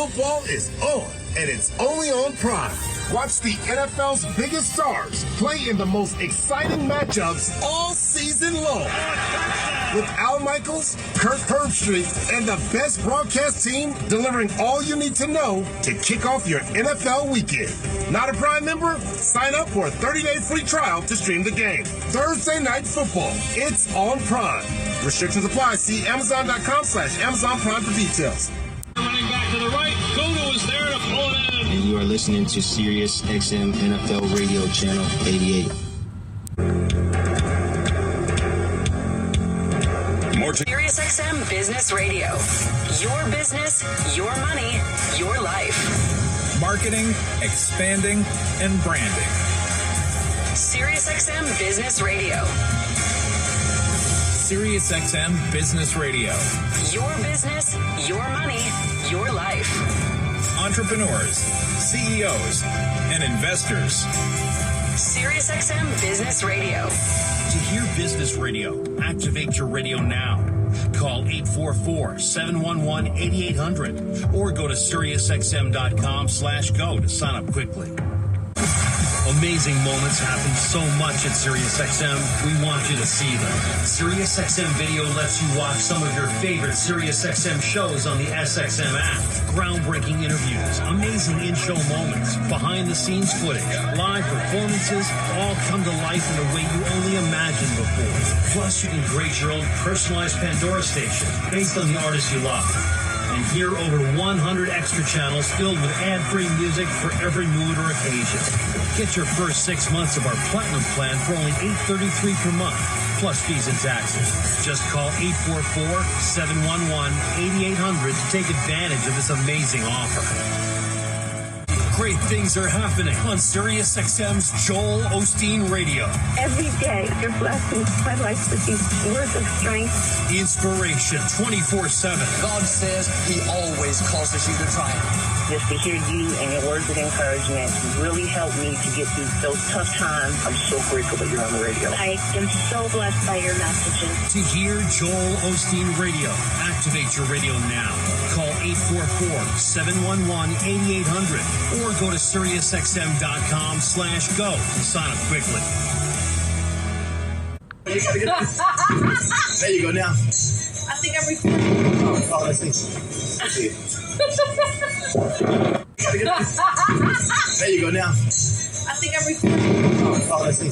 football is on, and it's only on Prime. Watch the NFL's biggest stars play in the most exciting matchups all season long. With Al Michaels, Kirk Herbstreit, and the best broadcast team delivering all you need to know to kick off your NFL weekend. Not a Prime member? Sign up for a 30-day free trial to stream the game. Thursday Night Football. It's on Prime. Restrictions apply. See Amazon.com/Amazon Prime for details. Running back to the right. Goto is there to pull it in. And you are listening to Sirius XM NFL Radio Channel 88. Sirius XM Business Radio. Your business, your money, your life. Marketing, expanding, and branding. Sirius XM Business Radio. Sirius XM Business Radio. Your business, your money, your life. Entrepreneurs, CEOs, and investors. Sirius XM Business Radio. To hear Business Radio, activate your radio now. Call 844-711-8800 or go to SiriusXM.com/go to sign up quickly. Amazing moments happen so much at SiriusXM, we want you to see them. SiriusXM Video lets you watch some of your favorite SiriusXM shows on the SXM app. Groundbreaking interviews, amazing in-show moments, behind-the-scenes footage, live performances, all come to life in a way you only imagined before. Plus, you can create your own personalized Pandora station based on the artists you love. And hear over 100 extra channels filled with ad-free music for every mood or occasion. Get your first 6 months of our Platinum plan for only $8.33 per month, plus fees and taxes. Just call 844-711-8800 to take advantage of this amazing offer. Great things are happening on SiriusXM's Joel Osteen Radio. Every day, you're blessing my life with these words of strength. Inspiration 24/7. God says He always causes you to triumph. Just to hear you and your words of encouragement really helped me to get through those tough times. I'm so grateful that you're on the radio. I am so blessed by your messages. To hear Joel Osteen Radio, activate your radio now. Call 844-711-8800 or go to SiriusXM.com/go to sign up quickly. There you go now. I think I'm recording. Oh, let's see. There you go now. I think I'm recording. Oh, let's see.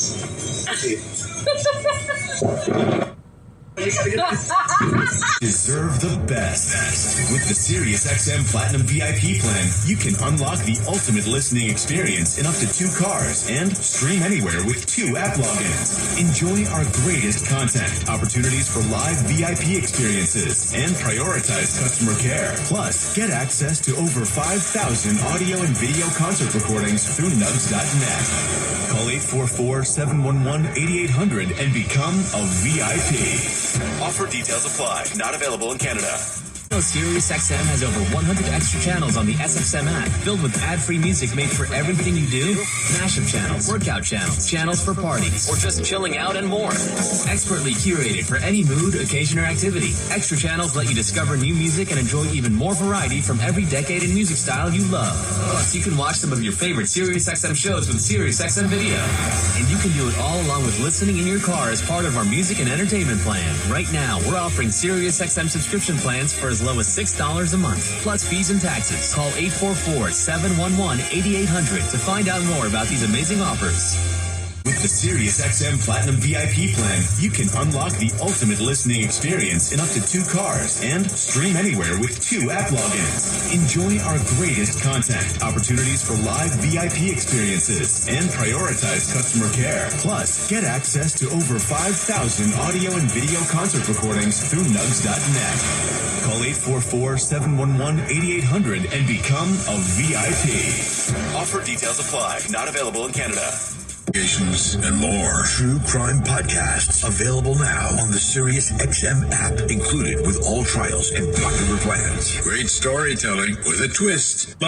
Deserve the best. With the SiriusXM Platinum VIP plan, you can unlock the ultimate listening experience in up to 2 cars and stream anywhere with 2 app logins. Enjoy our greatest content, opportunities for live VIP experiences, and prioritized customer care. Plus, get access to over 5,000 audio and video concert recordings through nugs.net. Call 844-711-8800 and become a VIP. Offer details apply. Not available in Canada. SiriusXM has over 100 extra channels on the SXM app, filled with ad-free music made for everything you do. Mashup channels, workout channels, channels for parties, or just chilling out and more. Expertly curated for any mood, occasion, or activity. Extra channels let you discover new music and enjoy even more variety from every decade and music style you love. Plus, you can watch some of your favorite SiriusXM shows with SiriusXM Video. And you can do it all along with listening in your car as part of our music and entertainment plan. Right now, we're offering SiriusXM subscription plans for as low as $6 a month, plus fees and taxes. Call 844-711-8800 to find out more about these amazing offers. With the SiriusXM Platinum VIP plan, you can unlock the ultimate listening experience in up to 2 cars and stream anywhere with 2 app logins. Enjoy our greatest content, opportunities for live VIP experiences, and prioritized customer care. Plus, get access to over 5,000 audio and video concert recordings through nugs.net. Call 844-711-8800 and become a VIP. Offer details apply. Not available in Canada. And more true crime podcasts available now on the SiriusXM app, included with all trials and popular plans. Great storytelling with a twist. We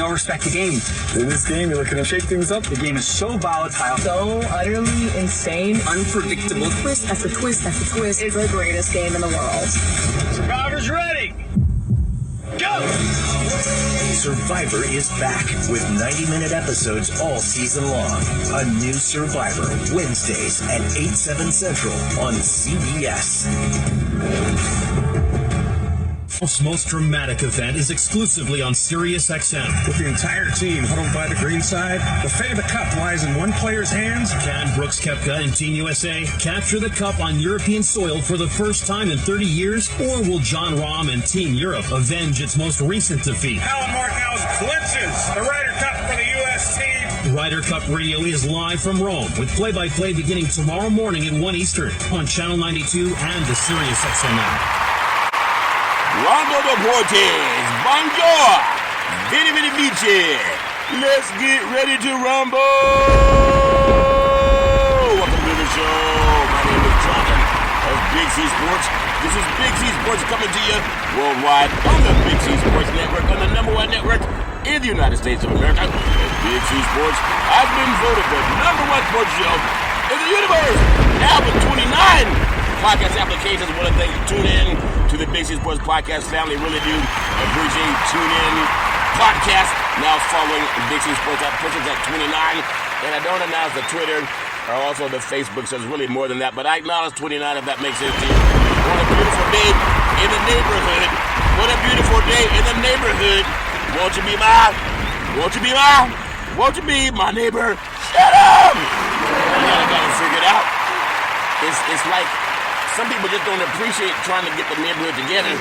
all respect the game. In this game, you're looking to shake things up. The game is so volatile, So utterly insane. unpredictable. Twist after twist after twist. It's the greatest game in the world. Survivors ready. Go! Survivor is back with 90-minute episodes all season long. A new Survivor, Wednesdays at 8/7 Central on CBS. Most dramatic event is exclusively on SiriusXM. With the entire team huddled by the green side, the fate of the cup lies in one player's hands. Can Brooks Koepka and Team USA capture the cup on European soil for the first time in 30 years? Or will John Rahm and Team Europe avenge its most recent defeat? Alan Markhouse clinches the Ryder Cup for the U.S. team. Ryder Cup Radio is live from Rome with play-by-play beginning tomorrow morning at 1 Eastern on Channel 92 and the SiriusXM app. Rondo Deportes, bonjour, Vinny Vinny Vici, let's get ready to rumble. Welcome to the show. My name is Jonathan of Big C Sports. This is Big C Sports coming to you worldwide on the Big C Sports Network, on the #1 network in the United States of America. Big C Sports has been voted the #1 sports show in the universe. Now with 29 podcast applications, what a thing. Tune in to the Big C Sports Podcast family. Really do appreciate TuneIn Podcast. Now following Big C Sports app pushes at 29. And I don't announce the Twitter or also the Facebook, so it's really more than that. But I acknowledge 29 if that makes sense to you. What a beautiful day in the neighborhood. What a beautiful day in the neighborhood. Won't you be my neighbor? Shut up! I got it figured out. It's like some people just don't appreciate trying to get the neighborhood together.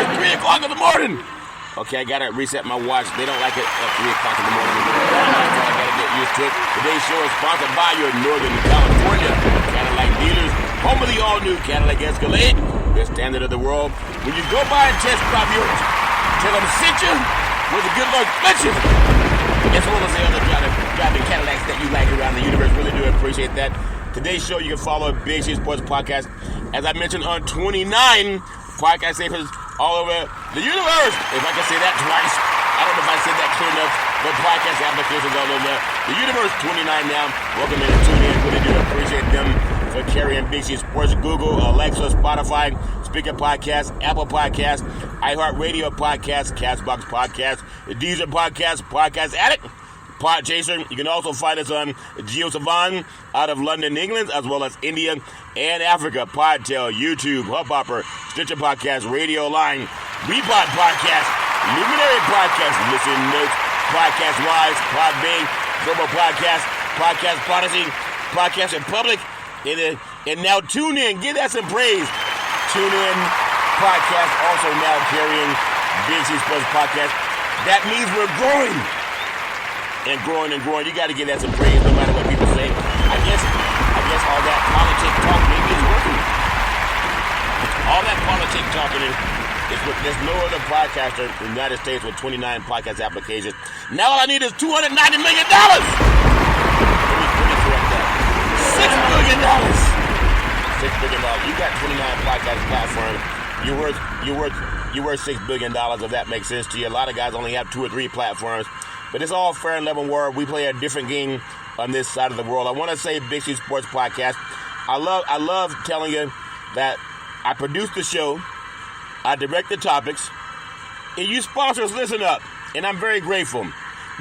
It's 3 o'clock in the morning. Okay, I gotta reset my watch. They don't like it at 3 o'clock in the morning. I gotta get used to it. Today's show is sponsored by your Northern California Cadillac dealers, home of the all-new Cadillac Escalade, the standard of the world. When you go by and test drive yours, tell them sit you with a good Lord bless you. As well as the other driving Cadillacs that you like around the universe. Really do appreciate that. Today's show, you can follow Big C Sports Podcast, as I mentioned, on 29 podcast stations all over the universe. If I can say that twice, I don't know if I said that clear enough, but podcast applications all over the universe, 29 now. Welcome in and tune in. Really do appreciate them for carrying Big C Sports. Google, Alexa, Spotify, Speaker Podcast, Apple Podcast, iHeartRadio Podcast, Castbox Podcast, Deezer Podcast, Podcast Addict, Podchaser. You can also find us on GeoSavan out of London, England, as well as India and Africa. Podtail, YouTube, Hubhopper, Stitcher Podcast, Radio Line, Repod Podcast, Luminary Podcast, Listen Notes, Podcast Wise, Podbay, Global Podcast, Podcast Prodigy, Podcast Republic, and now Tune In. Give that some praise. Tune In Podcast also now carrying Big C Sports Podcast. That means we're growing. And growing and growing. You got to give that some praise no matter what people say. I guess all that politics talk maybe is working. All that politics talking is what there's no other podcaster in the United States with 29 podcast applications. Now all I need is $290 million. Let me correct that. $6 billion. $6 billion. You got 29 podcast platforms. You're worth $6 billion if that makes sense to you. A lot of guys only have 2 or 3 platforms. But it's all fair and level world. We play a different game on this side of the world. I want to say Big C Sports Podcast. I love telling you that I produce the show, I direct the topics, and you sponsors listen up. And I'm very grateful.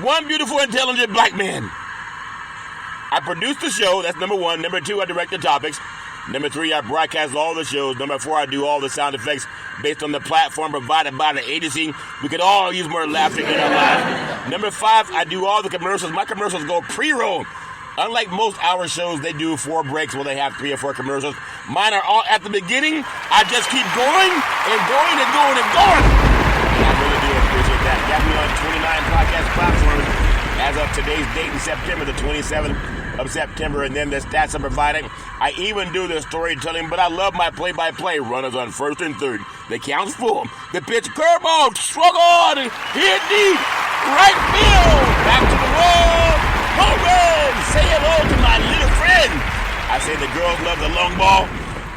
One beautiful, intelligent black man. I produce the show. That's number 1. Number 2, I direct the topics. Number 3, I broadcast all the shows. Number 4, I do all the sound effects based on the platform provided by the agency. We could all use more laughter in our lives. Number 5, I do all the commercials. My commercials go pre-roll. Unlike most hour shows, they do 4 breaks where they have 3 or 4 commercials. Mine are all at the beginning. I just keep going and going and going and going. And I really do appreciate that. Got me on 29 podcast platforms as of today's date in September, the 27th of September, and then the stats I'm providing. I even do the storytelling, but I love my play-by-play. Runners on first and third. The count's full. The pitch, curveball, struggle on, hit deep, right field, back to the wall, home run. Say hello to my little friend. I say the girls love the long ball,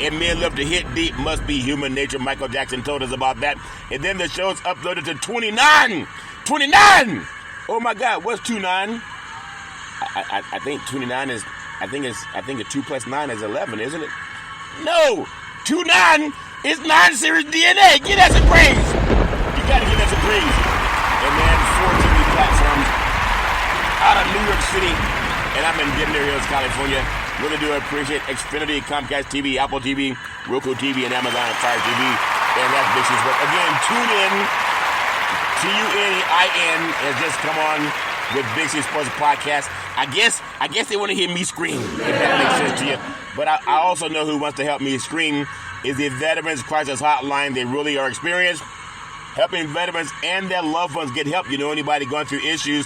and men love to hit deep. Must be human nature. Michael Jackson told us about that. And then the show's uploaded to 29. 29! Oh my God, what's 29? I think 29 is, I think a 2 plus 9 is 11, isn't it? No! 29 is 9 series DNA. Give that some praise. You gotta give that some praise. City, and I'm in Denver Hills, California. Really do appreciate Xfinity, Comcast TV, Apple TV, Roku TV, and Amazon Fire TV. And that's Big C's work. Again, tune in. TUNEIN has just come on with Big C Sports Podcast. I guess they want to hear me scream, if that makes sense to you. But I also know who wants to help me scream is the Veterans Crisis Hotline. They really are experienced, helping veterans and their loved ones get help. You know anybody going through issues,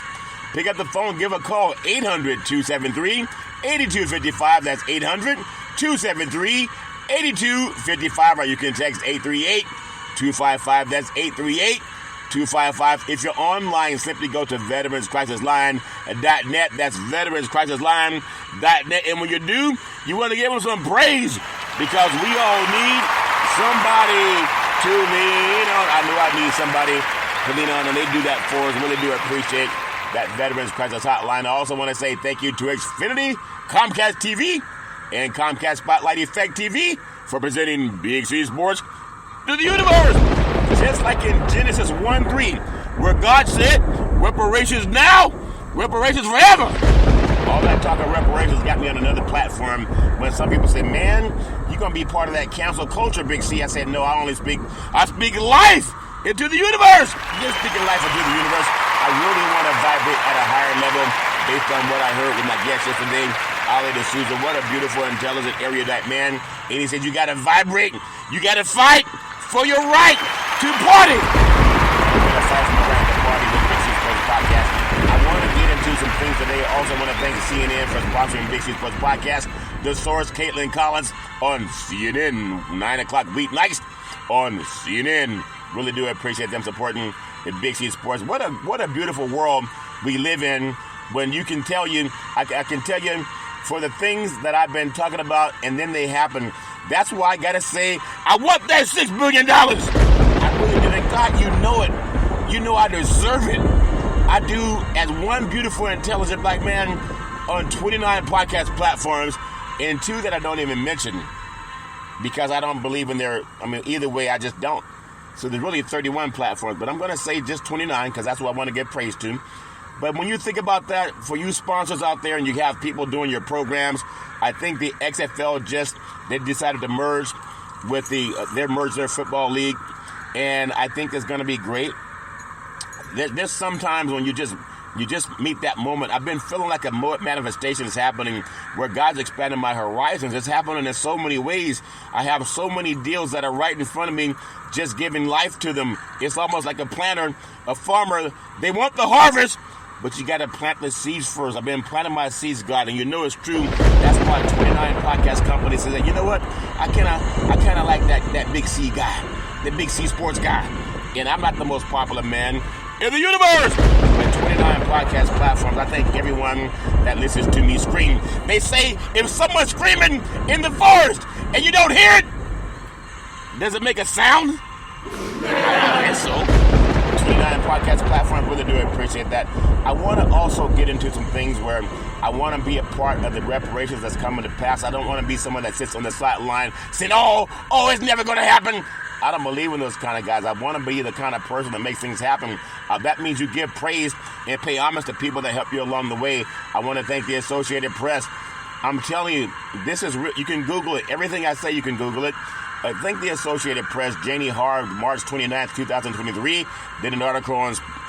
pick up the phone, give a call, 800-273-8255. That's 800-273-8255. Or you can text 838-255. That's 838-255. If you're online, simply go to veteranscrisisline.net. That's veteranscrisisline.net. And when you do, you want to give them some praise because we all need somebody to lean on. I know I need somebody to lean on, and they do that for us. Really do appreciate that Veterans Crisis Hotline. I also want to say thank you to Xfinity, Comcast TV, and Comcast Spotlight Effect TV for presenting Big C Sports to the universe. Just like in Genesis 1:3, where God said, reparations now, reparations forever. All that talk of reparations got me on another platform when some people say, man, you're going to be part of that council culture, Big C. I said, no, I speak life into the universe. You're speaking life into the universe. I really want to vibrate at a higher level based on what I heard with my guest yesterday, Ali D'Souza. What a beautiful, intelligent, erudite man. And he said, you got to vibrate. You got to fight for your right to party. I'm going to fight for my right to party with Big C Sports Podcast. I want to get into some things today. I also want to thank CNN for sponsoring Big C Sports Podcast. The Source, Caitlin Collins on CNN, 9 o'clock weeknights on CNN. Really do appreciate them supporting the Big C Sports. What a beautiful world we live in when you can tell you, I can tell you for the things that I've been talking about and then they happen. That's why I got to say, I want that $6 billion. I really do. And God, you know it. You know I deserve it. I do, as one beautiful, intelligent black man on 29 podcast platforms and 2 that I don't even mention because I don't believe in either way, I just don't. So there's really 31 platforms, but I'm going to say just 29 because that's what I want to get praise to. But when you think about that, for you sponsors out there and you have people doing your programs, I think the XFL they decided to merge with their football league, and I think it's going to be great. There's sometimes when you just meet that moment. I've been feeling like a manifestation is happening where God's expanding my horizons. It's happening in so many ways. I have so many deals that are right in front of me, just giving life to them. It's almost like a planter, a farmer. They want the harvest, but you got to plant the seeds first. I've been planting my seeds, God, and you know it's true. That's why 29 podcast companies say, you know what? I kind of like that Big C guy, the Big C Sports guy. And I'm not the most popular man in the universe. But 29 podcast platforms, I think everyone that listens to me scream. They say if someone's screaming in the forest and you don't hear it, does it make a sound? I guess so. 29 podcast platforms, really do appreciate that. I want to also get into some things where I want to be a part of the reparations that's coming to pass. I don't want to be someone that sits on the sideline saying, oh, it's never going to happen. I don't believe in those kind of guys. I want to be the kind of person that makes things happen. That means you give praise and pay homage to people that help you along the way. I want to thank the Associated Press. I'm telling you, this is you can Google it. Everything I say, you can Google it. I think the Associated Press, Janie Harv, March 29th, 2023, did an article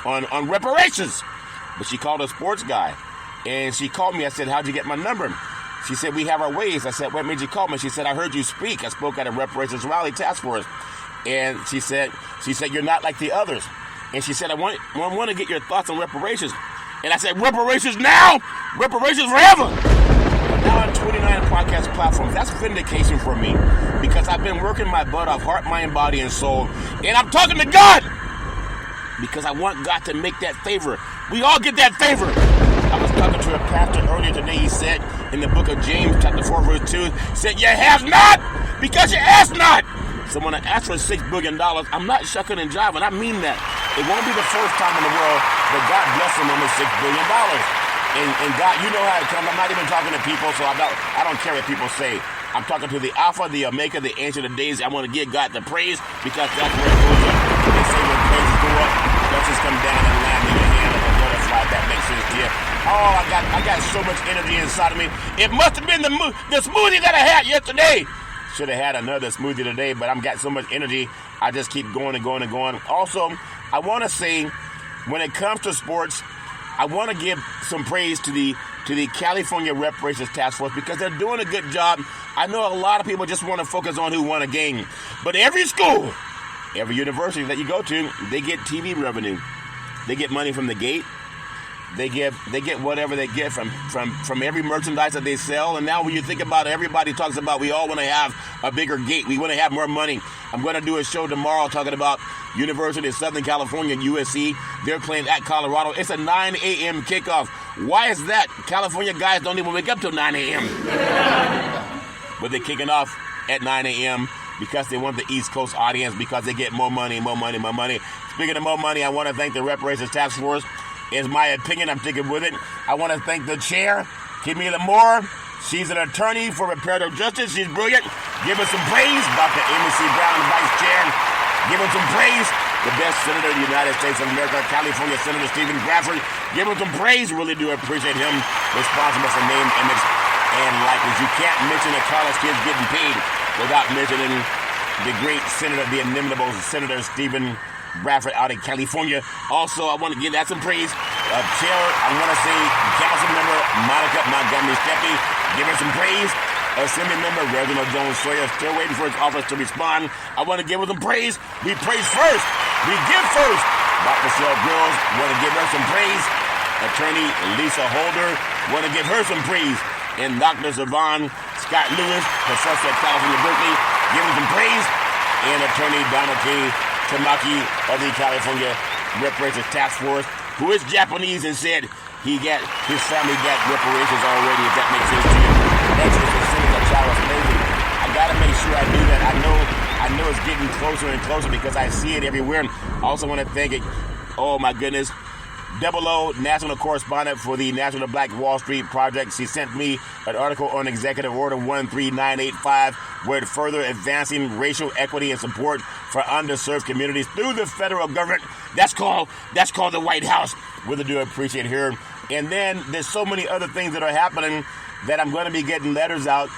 on reparations. But she called a sports guy. And she called me. I said, how'd you get my number? She said, we have our ways. I said, what made you call me? She said, I heard you speak. I spoke at a reparations rally task force. And she said, you're not like the others. And she said, I want to get your thoughts on reparations. And I said, reparations now? Reparations forever? Now on 29 podcast platforms, that's vindication for me. Because I've been working my butt off, heart, mind, body, and soul. And I'm talking to God. Because I want God to make that favor. We all get that favor. I was talking to a pastor earlier today. He said in the book of James, chapter 4, verse 2, said, you have not because you ask not. So when I ask for $6 billion, I'm not shucking and jiving. I mean that. It won't be the first time in the world that God bless him with $6 billion. And God, you know how it comes. I'm not even talking to people, so I don't care what people say. I'm talking to the Alpha, the Omega, the Ancient of Days. I want to give God the praise because that's where it goes up. They say when praises go up, blessings come down and land in your hand like a butterfly. That makes sense to you. I I got so much energy inside of me. It must have been the smoothie that I had yesterday. Should have had another smoothie today, but I've got so much energy. I just keep going and going and going. Also, I want to say, when it comes to sports, I want to give some praise to the California Reparations Task Force because they're doing a good job. I know a lot of people just want to focus on who won a game, but every school, every university that you go to, they get TV revenue. They get money from the gate. They get whatever they get from every merchandise that they sell. And now when you think about it, everybody talks about we all want to have a bigger gate. We want to have more money. I'm going to do a show tomorrow talking about University of Southern California, USC. They're playing at Colorado. It's a 9 a.m. kickoff. Why is that? California guys don't even wake up till 9 a.m. But they're kicking off at 9 a.m. because they want the East Coast audience because they get more money. Speaking of more money, I want to thank the Reparations Task Force. Is my opinion. I'm sticking with it. I want to thank the chair, Kimmy Lamore. She's an attorney for reparative justice. She's brilliant. Give her some praise. Dr. Amy C. Brown, Vice Chair. Give her some praise. The best senator of the United States of America, California Senator Stephen Bradford. Give him some praise. Really do appreciate him. Responsible for name, image, and likeness. You can't mention a college kid getting paid without mentioning the great senator, the inimitable Senator Stephen Bradford out in California. Also, I want to give that some praise. Chair, I want to say Council Member Monica Montgomery Steppe. Give her some praise. Assembly Member Reginald Jones Sawyer, still waiting for his office to respond. I want to give her some praise. We praise first. We give first. Dr. Cheryl Grills, want to give her some praise. Attorney Lisa Holder, want to give her some praise. And Dr. Savon Scott Lewis, professor at California Berkeley, give him some praise. And Attorney Donald K. Tamaki of the California Reparations Task Force, who is Japanese and said his family got reparations already, if that makes sense to you. That's just as soon as a child was slavery. I gotta make sure I do that. I know it's getting closer and closer because I see it everywhere. I also want to thank it. Oh my goodness. Double O, national correspondent for the National Black Wall Street Project. She sent me an article on Executive Order 13985, where it's further advancing racial equity and support for underserved communities through the federal government. That's called the White House. Really do appreciate her. And then there's so many other things that are happening that I'm going to be getting letters out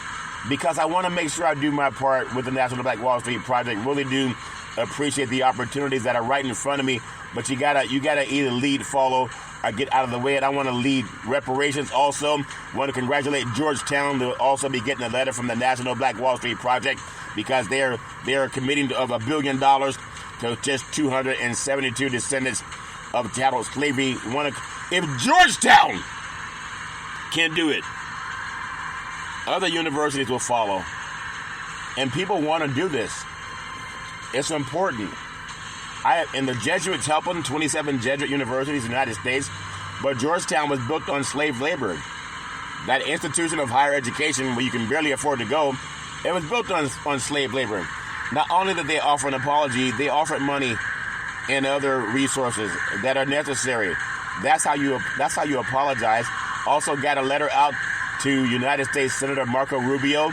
because I want to make sure I do my part with the National Black Wall Street Project. Really do appreciate the opportunities that are right in front of me. But you gotta either lead, follow, or get out of the way. And I want to lead reparations also. Want to congratulate Georgetown to also be getting a letter from the National Black Wall Street Project because they are committing of $1 billion to just 272 descendants of chattel slavery. If Georgetown can do it, other universities will follow. And people want to do this. It's important. And the Jesuits help them, 27 Jesuit universities in the United States, but Georgetown was built on slave labor. That institution of higher education where you can barely afford to go, it was built on slave labor. Not only did they offer an apology, they offered money and other resources that are necessary. That's how you apologize. Also got a letter out to United States Senator Marco Rubio,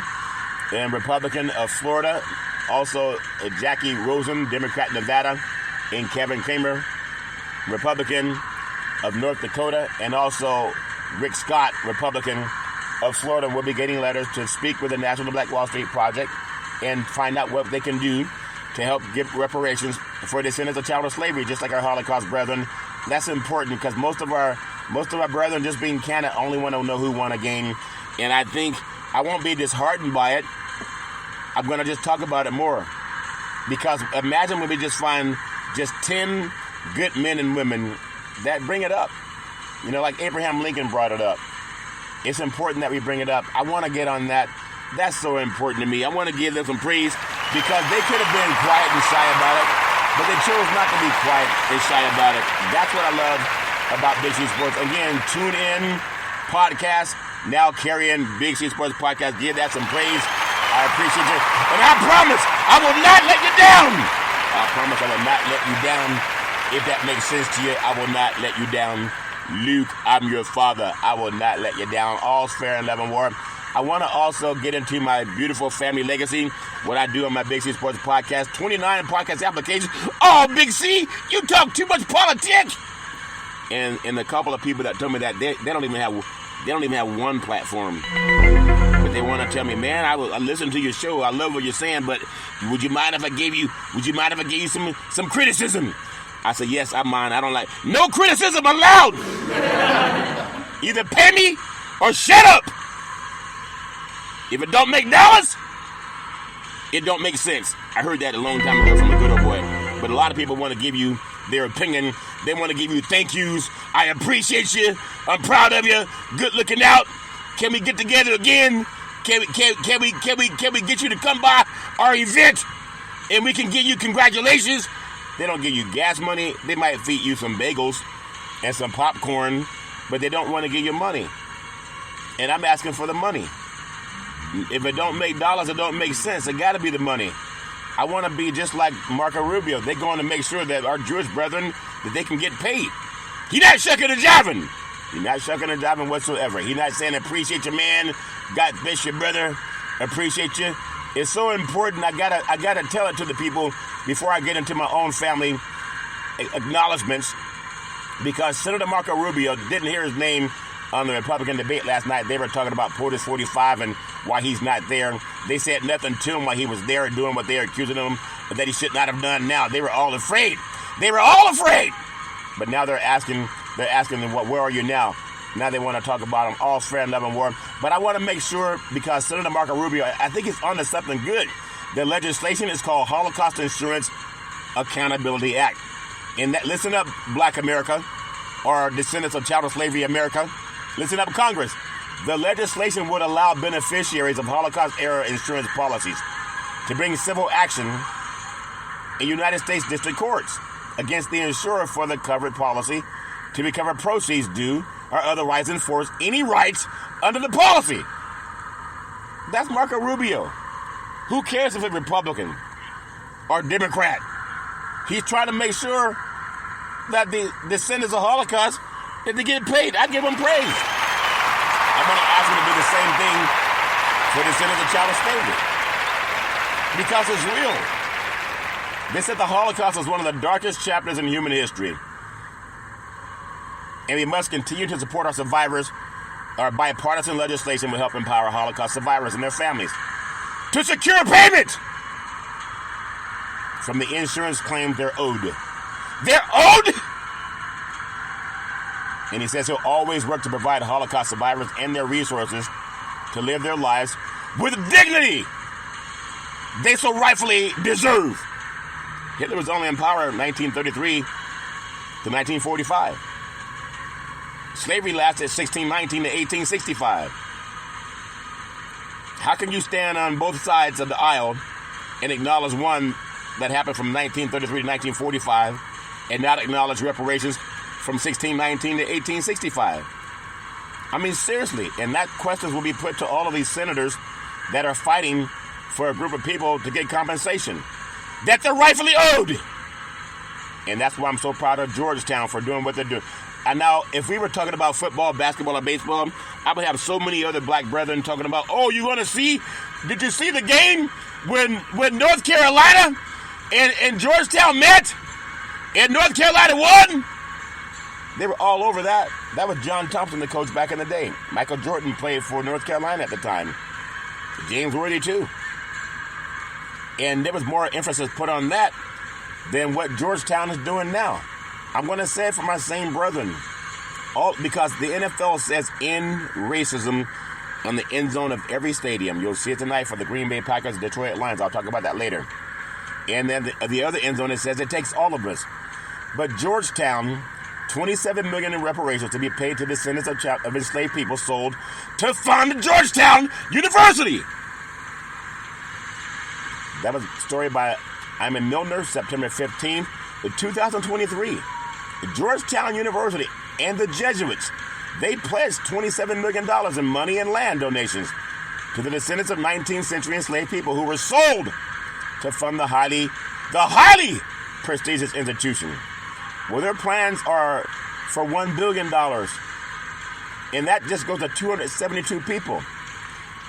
and Republican of Florida. Also Jackie Rosen, Democrat Nevada, and Kevin Kramer, Republican of North Dakota, and also Rick Scott, Republican of Florida, will be getting letters to speak with the National Black Wall Street Project and find out what they can do to help give reparations for descendants of chattel slavery, just like our Holocaust brethren. That's important because most of our brethren, just being candid, only want to know who won a game. And I think I won't be disheartened by it. I'm going to just talk about it more. Because imagine when we just find just 10 good men and women that bring it up. You know, like Abraham Lincoln brought it up. It's important that we bring it up. I want to get on that. That's so important to me. I want to give them some praise because they could have been quiet and shy about it, but they chose not to be quiet and shy about it. That's what I love about Big C Sports. Again, tune in, podcast, now carrying Big C Sports Podcast. Give that some praise. I appreciate you. And I promise I will not let you down. I promise I will not let you down. If that makes sense to you, I will not let you down. Luke, I'm your father. I will not let you down. All's fair in love and war. I want to also get into my beautiful family legacy, what I do on my Big C Sports Podcast. 29 podcast applications. Oh, Big C, you talk too much politics. And a couple of people that told me that they don't even have one platform. But they want to tell me, man, I listen to your show. I love what you're saying, but would you mind if I gave you some criticism? I said, yes, I mind. I don't like no criticism allowed. Either pay me or shut up. If it don't make dollars, it don't make sense. I heard that a long time ago from a good old boy. But a lot of people want to give you their opinion. They want to give you thank yous. I appreciate you. I'm proud of you. Good looking out. Can we get together again? Can we get you to come by our event? And we can give you congratulations. They don't give you gas money. They might feed you some bagels and some popcorn, but they don't want to give you money. And I'm asking for the money. If it don't make dollars, it don't make sense. It got to be the money. I want to be just like Marco Rubio. They're going to make sure that our Jewish brethren, that they can get paid. He's not shucking and jiving. He's not shucking and jiving whatsoever. He's not saying, appreciate you, man. God bless you, brother. Appreciate you. It's so important. I gotta tell it to the people before I get into my own family acknowledgments, because Senator Marco Rubio, didn't hear his name on the Republican debate last night. They were talking about POTUS 45 and why he's not there. They said nothing to him while he was there doing what they're accusing him that he should not have done now. They were all afraid. They were all afraid. But now they're asking them, where are you now? Now they want to talk about him, all fair and love and war. But I want to make sure, because Senator Marco Rubio, I think he's onto something good. The legislation is called Holocaust Insurance Accountability Act. And that, listen up, Black America, or descendants of chattel slavery America. Listen up, Congress. The legislation would allow beneficiaries of Holocaust-era insurance policies to bring civil action in United States district courts against the insurer for the covered policy to recover proceeds due or otherwise enforce any rights under the policy. That's Marco Rubio. Who cares if it's Republican or Democrat? He's trying to make sure that the descendants of Holocaust, that they get paid. I give them praise. I'm going to ask him to do the same thing for descendants of chattel slavery, because it's real. They said the Holocaust is one of the darkest chapters in human history. And we must continue to support our survivors. Our bipartisan legislation will help empower Holocaust survivors and their families to secure payment from the insurance claims they're owed. They're owed! And he says he'll always work to provide Holocaust survivors and their resources to live their lives with dignity they so rightfully deserve. Hitler was only in power in 1933 to 1945. Slavery lasted 1619 to 1865. How can you stand on both sides of the aisle and acknowledge one that happened from 1933 to 1945 and not acknowledge reparations from 1619 to 1865? I mean, seriously. And that questions will be put to all of these senators that are fighting for a group of people to get compensation that they're rightfully owed. And that's why I'm so proud of Georgetown for doing what they're doing. And now, if we were talking about football, basketball, or baseball, I would have so many other black brethren talking about, oh, you want to see? Did you see the game when North Carolina and Georgetown met and North Carolina won? They were all over that. That was John Thompson, the coach back in the day. Michael Jordan played for North Carolina at the time. James Worthy, too. And there was more emphasis put on that than what Georgetown is doing now. I'm going to say it for my same brethren. Because the NFL says end racism on the end zone of every stadium. You'll see it tonight for the Green Bay Packers, Detroit Lions. I'll talk about that later. And then the other end zone, it says it takes all of us. But Georgetown, $27 million in reparations to be paid to descendants of enslaved people sold to fund Georgetown University. That was a story by Iman Milner, September 15th, 2023. Georgetown University and the Jesuits, they pledged $27 million in money and land donations to the descendants of 19th century enslaved people who were sold to fund the highly prestigious institution. Well, their plans are for $1 billion, and that just goes to 272 people.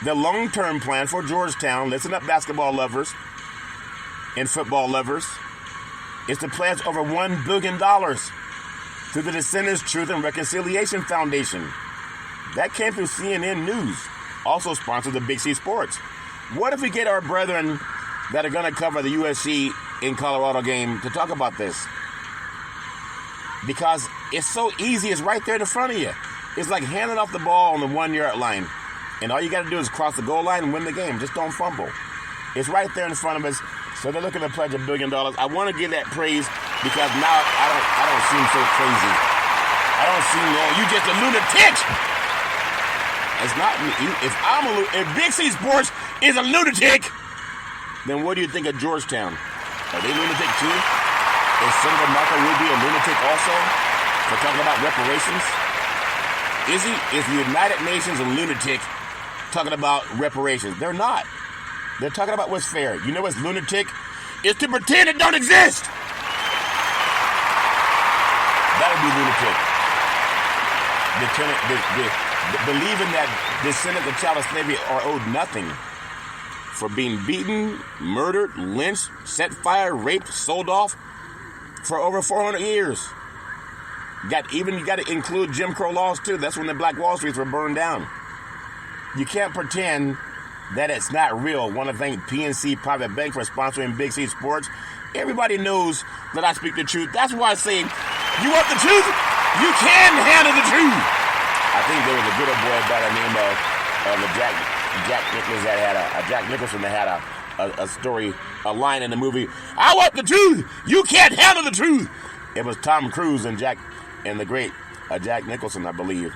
The long-term plan for Georgetown, listen up, basketball lovers and football lovers, is to pledge over $1 billion to the Descendants Truth and Reconciliation Foundation. That came through CNN News, also sponsored the Big C Sports. What if we get our brethren that are going to cover the USC in Colorado game to talk about this? Because it's so easy. It's right there in front of you. It's like handing off the ball on the 1 yard line. And all you got to do is cross the goal line and win the game. Just don't fumble. It's right there in front of us. So they're looking to pledge $1 billion. I want to give that praise because now I don't seem so crazy. I don't seem, you just a lunatic. It's not me. If Big C Sports is a lunatic, then what do you think of Georgetown? Are they lunatic too? Is Senator Marco Rubio a lunatic also for talking about reparations? Is the United Nations a lunatic talking about reparations? They're not. They're talking about what's fair. You know what's lunatic? It's to pretend it don't exist. That would be lunatic. Believing that descendants of child slavery are owed nothing for being beaten, murdered, lynched, set fire, raped, sold off for over 400 years. You got to include Jim Crow laws too. That's when the Black Wall Streets were burned down. You can't pretend that it's not real. Want to thank PNC Private Bank for sponsoring Big C Sports. Everybody knows that I speak the truth. That's why I say, you want the truth? You can handle the truth. I think there was a good old boy by the name of Jack Nicholson that had a story, a line in the movie. I want the truth. You can't handle the truth. It was Tom Cruise and the great Jack Nicholson, I believe.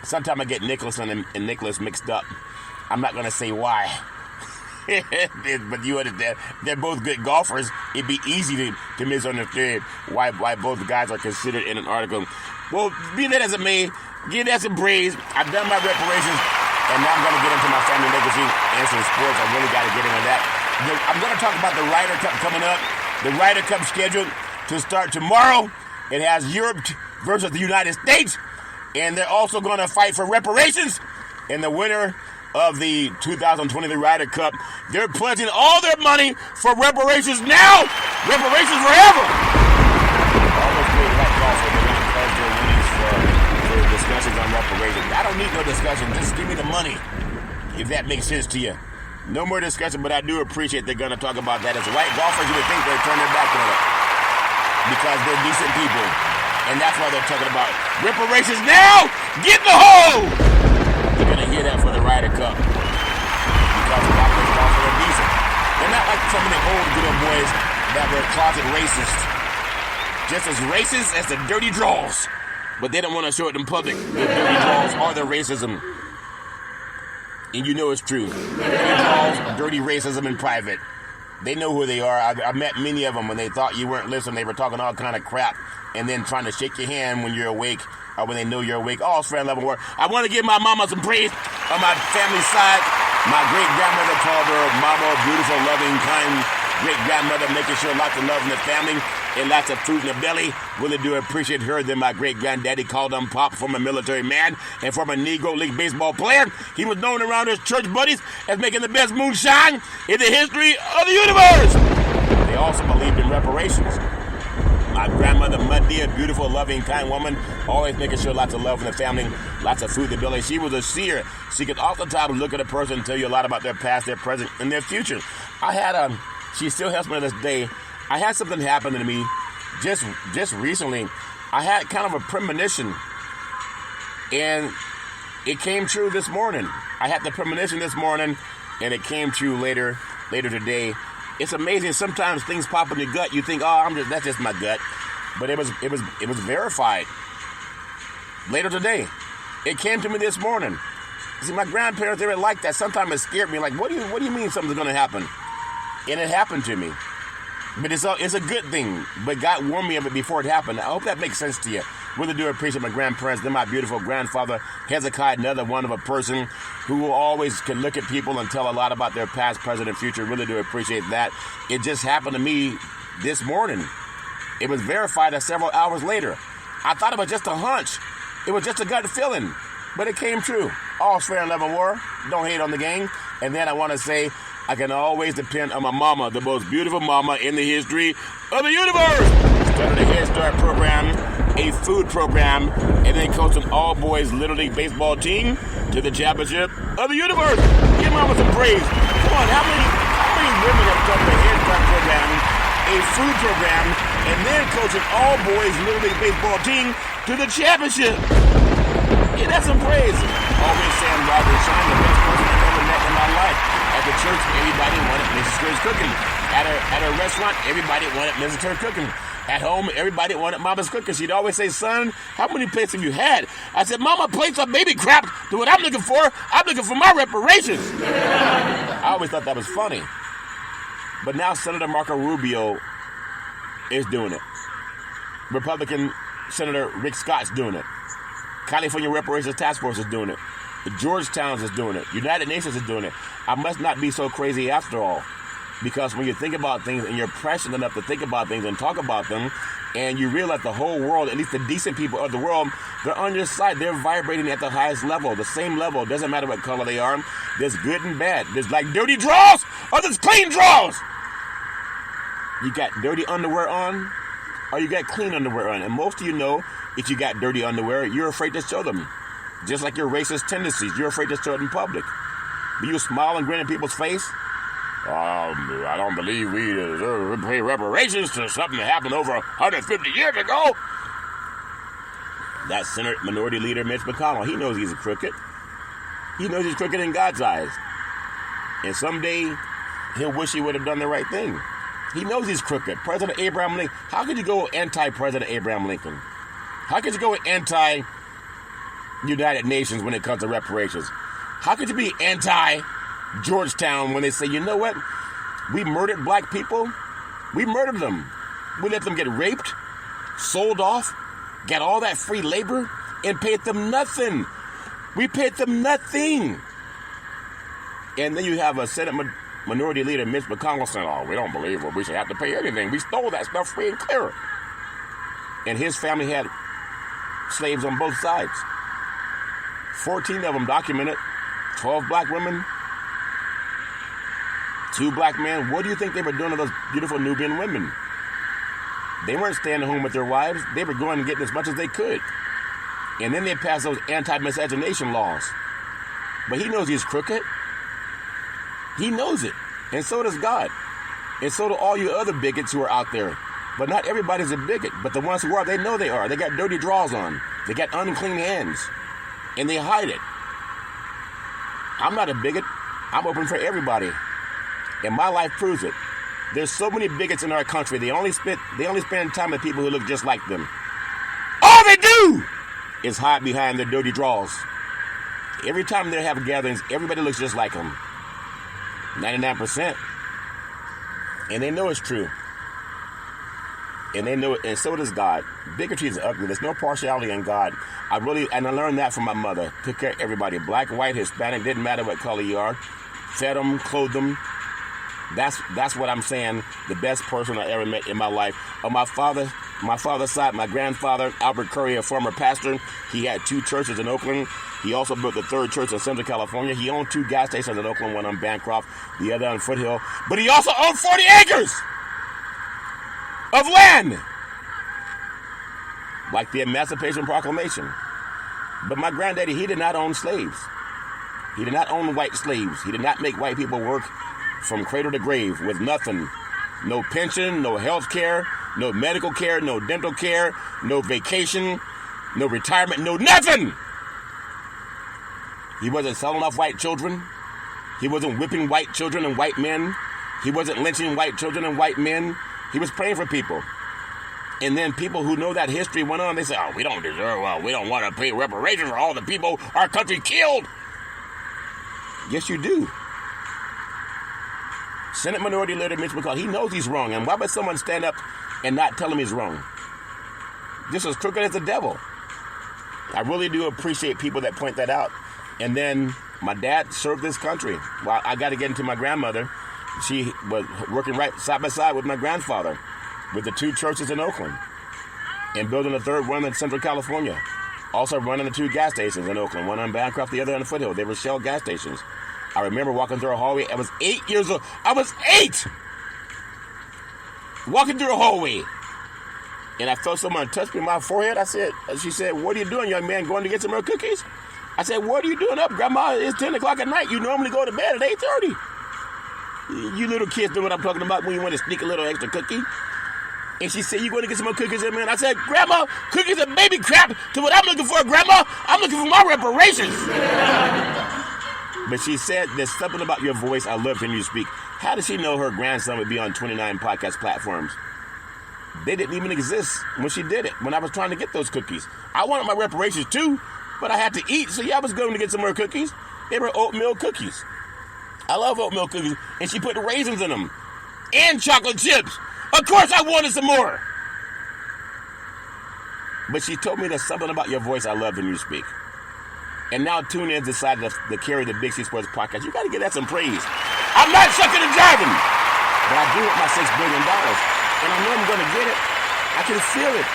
Sometimes I get Nicholson and Nicholas mixed up. I'm not going to say why. But you understand, they're both good golfers. It'd be easy to misunderstand why both guys are considered in an article. Well, be that as it may, give that some praise. I've done my reparations, and now I'm going to get into my family legacy and some sports. I really got to get into that. I'm going to talk about the Ryder Cup coming up. The Ryder Cup scheduled to start tomorrow. It has Europe versus the United States, and they're also going to fight for reparations. And the winner of the 2023 Ryder Cup, they're pledging all their money for reparations now. Reparations forever. All those great white golfers are going to pledge their winnings for discussions on reparations. I don't need no discussion. Just give me the money, if that makes sense to you. No more discussion, but I do appreciate they're going to talk about that. As white golfers, you would think they'd turn their back on it because they're decent people. And that's why they're talking about reparations now. Get in the hole. You're going to hear that for the Ryder Cup because a lot of those golfers are decent. They're not like some of the old good old boys that were closet racist. Just as racist as the dirty draws. But they don't want to show it in public. The dirty draws are their racism. And you know it's true. Dirty draws, dirty racism in private. They know who they are. I met many of them when they thought you weren't listening. They were talking all kind of crap and then trying to shake your hand when you're awake or when they know you're awake. All friend level work. I want to give my mama some praise on my family side. My great-grandmother called her mama, beautiful, loving, kind great-grandmother, making sure lots of love in the family and lots of food in the belly. Really do appreciate her. Then my great-granddaddy called him Pop, former military man and former Negro League baseball player. He was known around his church buddies as making the best moonshine in the history of the universe. They also believed in reparations. My grandmother, Muddy, a beautiful, loving, kind woman, always making sure lots of love in the family, lots of food in the belly. She was a seer. She could off the top look at a person and tell you a lot about their past, their present, and their future. She still helps me to this day. I had something happen to me just recently. I had kind of a premonition, and it came true this morning. I had the premonition this morning, and it came true later today. It's amazing. Sometimes things pop in your gut. You think, that's just my gut, but it was verified later today. It came to me this morning. See, my grandparents, they were like that. Sometimes it scared me. Like, what do you mean something's going to happen? And it happened to me. But it's a good thing. But God warned me of it before it happened. I hope that makes sense to you. Really do appreciate my grandparents. Then my beautiful grandfather, Hezekiah, another one of a person who always can look at people and tell a lot about their past, present, and future. Really do appreciate that. It just happened to me this morning. It was verified several hours later. I thought it was just a hunch. It was just a gut feeling. But it came true. All's fair in love and war. Don't hate on the game. And then I want to say, I can always depend on my mama, the most beautiful mama in the history of the universe. Started a Head Start program a food program, and then coached an all-boys Little League baseball team to the championship of the universe. Give mama some praise. Come on, how many women have done the head start program, a food program, and then coached an all-boys Little League baseball team to the championship? Yeah, that's some praise. Always saying Ryder Shine, the best person I've ever met in my life. At the church, everybody wanted Mrs. Kerr's cooking. At a restaurant, everybody wanted Mrs. Kerr's cooking. At home, everybody wanted Mama's cooking. She'd always say, son, how many plates have you had? I said, Mama, plates are baby crap to what I'm looking for. I'm looking for my reparations. I always thought that was funny. But now Senator Marco Rubio is doing it. Republican Senator Rick Scott's doing it. California Reparations Task Force is doing it. The Georgetown is doing it. United Nations is doing it. I must not be so crazy after all. Because when you think about things and you're prescient enough to think about things and talk about them, and you realize the whole world, at least the decent people of the world, they're on your side. They're vibrating at the highest level, the same level. It doesn't matter what color they are. There's good and bad. There's like dirty draws or there's clean draws. You got dirty underwear on or you got clean underwear on. And most of you know if you got dirty underwear, you're afraid to show them. Just like your racist tendencies, you're afraid to show it in public. But you smile and grin in people's face. I don't believe we deserve to pay reparations to something that happened over 150 years ago. That Senate Minority Leader Mitch McConnell, he knows he's a crooked. He knows he's crooked in God's eyes. And someday, he'll wish he would have done the right thing. He knows he's crooked. President Abraham Lincoln, how could you go anti-President Abraham Lincoln? How could you go anti-United Nations when it comes to reparations? How could you be anti-Georgetown when they say, you know what? We murdered black people. We murdered them. We let them get raped, sold off, got all that free labor, and paid them nothing. We paid them nothing. And then you have a Senate Minority Leader, Mitch McConnell, saying, we don't believe we should have to pay anything. We stole that stuff free and clear. And his family had slaves on both sides. 14 of them documented. 12 black women, 2 black men. What do you think they were doing to those beautiful Nubian women? They weren't staying at home with their wives. They were going and getting as much as they could. And then they passed those anti-miscegenation laws. But he knows he's crooked. He knows it. And so does God. And so do all you other bigots who are out there. But not everybody's a bigot. But the ones who are, they know they are. They got dirty drawers on. They got unclean hands. And they hide it. I'm not a bigot. I'm open for everybody. And my life proves it. There's so many bigots in our country. They only spend time with people who look just like them. All they do is hide behind their dirty drawers. Every time they have gatherings, everybody looks just like them. 99%. And they know it's true. And they know it, and so does God. Bigotry is ugly. There's no partiality in God. I learned that from my mother. Took care of everybody. Black, white, Hispanic, didn't matter what color you are. Fed them, clothed them. That's what I'm saying. The best person I ever met in my life. On my father's side, my grandfather, Albert Curry, a former pastor, he had 2 churches in Oakland. He also built the 3rd church in Central California. He owned 2 gas stations in Oakland, one on Bancroft, the other on Foothill. But he also owned 40 acres of land, like the Emancipation Proclamation. But my granddaddy, he did not own slaves. He did not own white slaves. He did not make white people work from cradle to grave with nothing. No pension, no health care, no medical care, no dental care, no vacation, no retirement, no nothing. He wasn't selling off white children. He wasn't whipping white children and white men. He wasn't lynching white children and white men. He was praying for people. And then people who know that history went on, they say, we don't want to pay reparations for all the people our country killed. Yes, you do. Senate Minority Leader Mitch McConnell, he knows he's wrong. And why would someone stand up and not tell him he's wrong? Just as crooked as the devil. I really do appreciate people that point that out. And then my dad served this country. Well, I got to get into my grandmother. She was working right side by side with my grandfather with the 2 churches in Oakland and building a 3rd one in Central California. Also running the 2 gas stations in Oakland, one on Bancroft, the other on the Foothill. They were Shell gas stations. I remember walking through a hallway. I was 8 years old. I was 8! Walking through a hallway. and I felt someone touch me on my forehead. She said, what are you doing, young man, going to get some more cookies? I said, what are you doing up, Grandma? It's 10 o'clock at night. You normally go to bed at 8:30. You little kids know what I'm talking about when you want to sneak a little extra cookie. And she said, you going to get some more cookies in, man? I said, Grandma, cookies are baby crap to what I'm looking for, Grandma. I'm looking for my reparations. But she said, there's something about your voice I love when you speak. How did she know her grandson would be on 29 podcast platforms? They didn't even exist when she did it, when I was trying to get those cookies. I wanted my reparations too, but I had to eat, so yeah, I was going to get some more cookies. They were oatmeal cookies. I love oatmeal cookies, and she put raisins in them and chocolate chips. Of course I wanted some more. But she told me there's something about your voice I love when you speak. And now TuneIn decided to carry the Big C Sports podcast. You got to give that some praise. I'm not sucking and driving, but I do want my $6 billion. And I know I'm going to get it. I can feel it.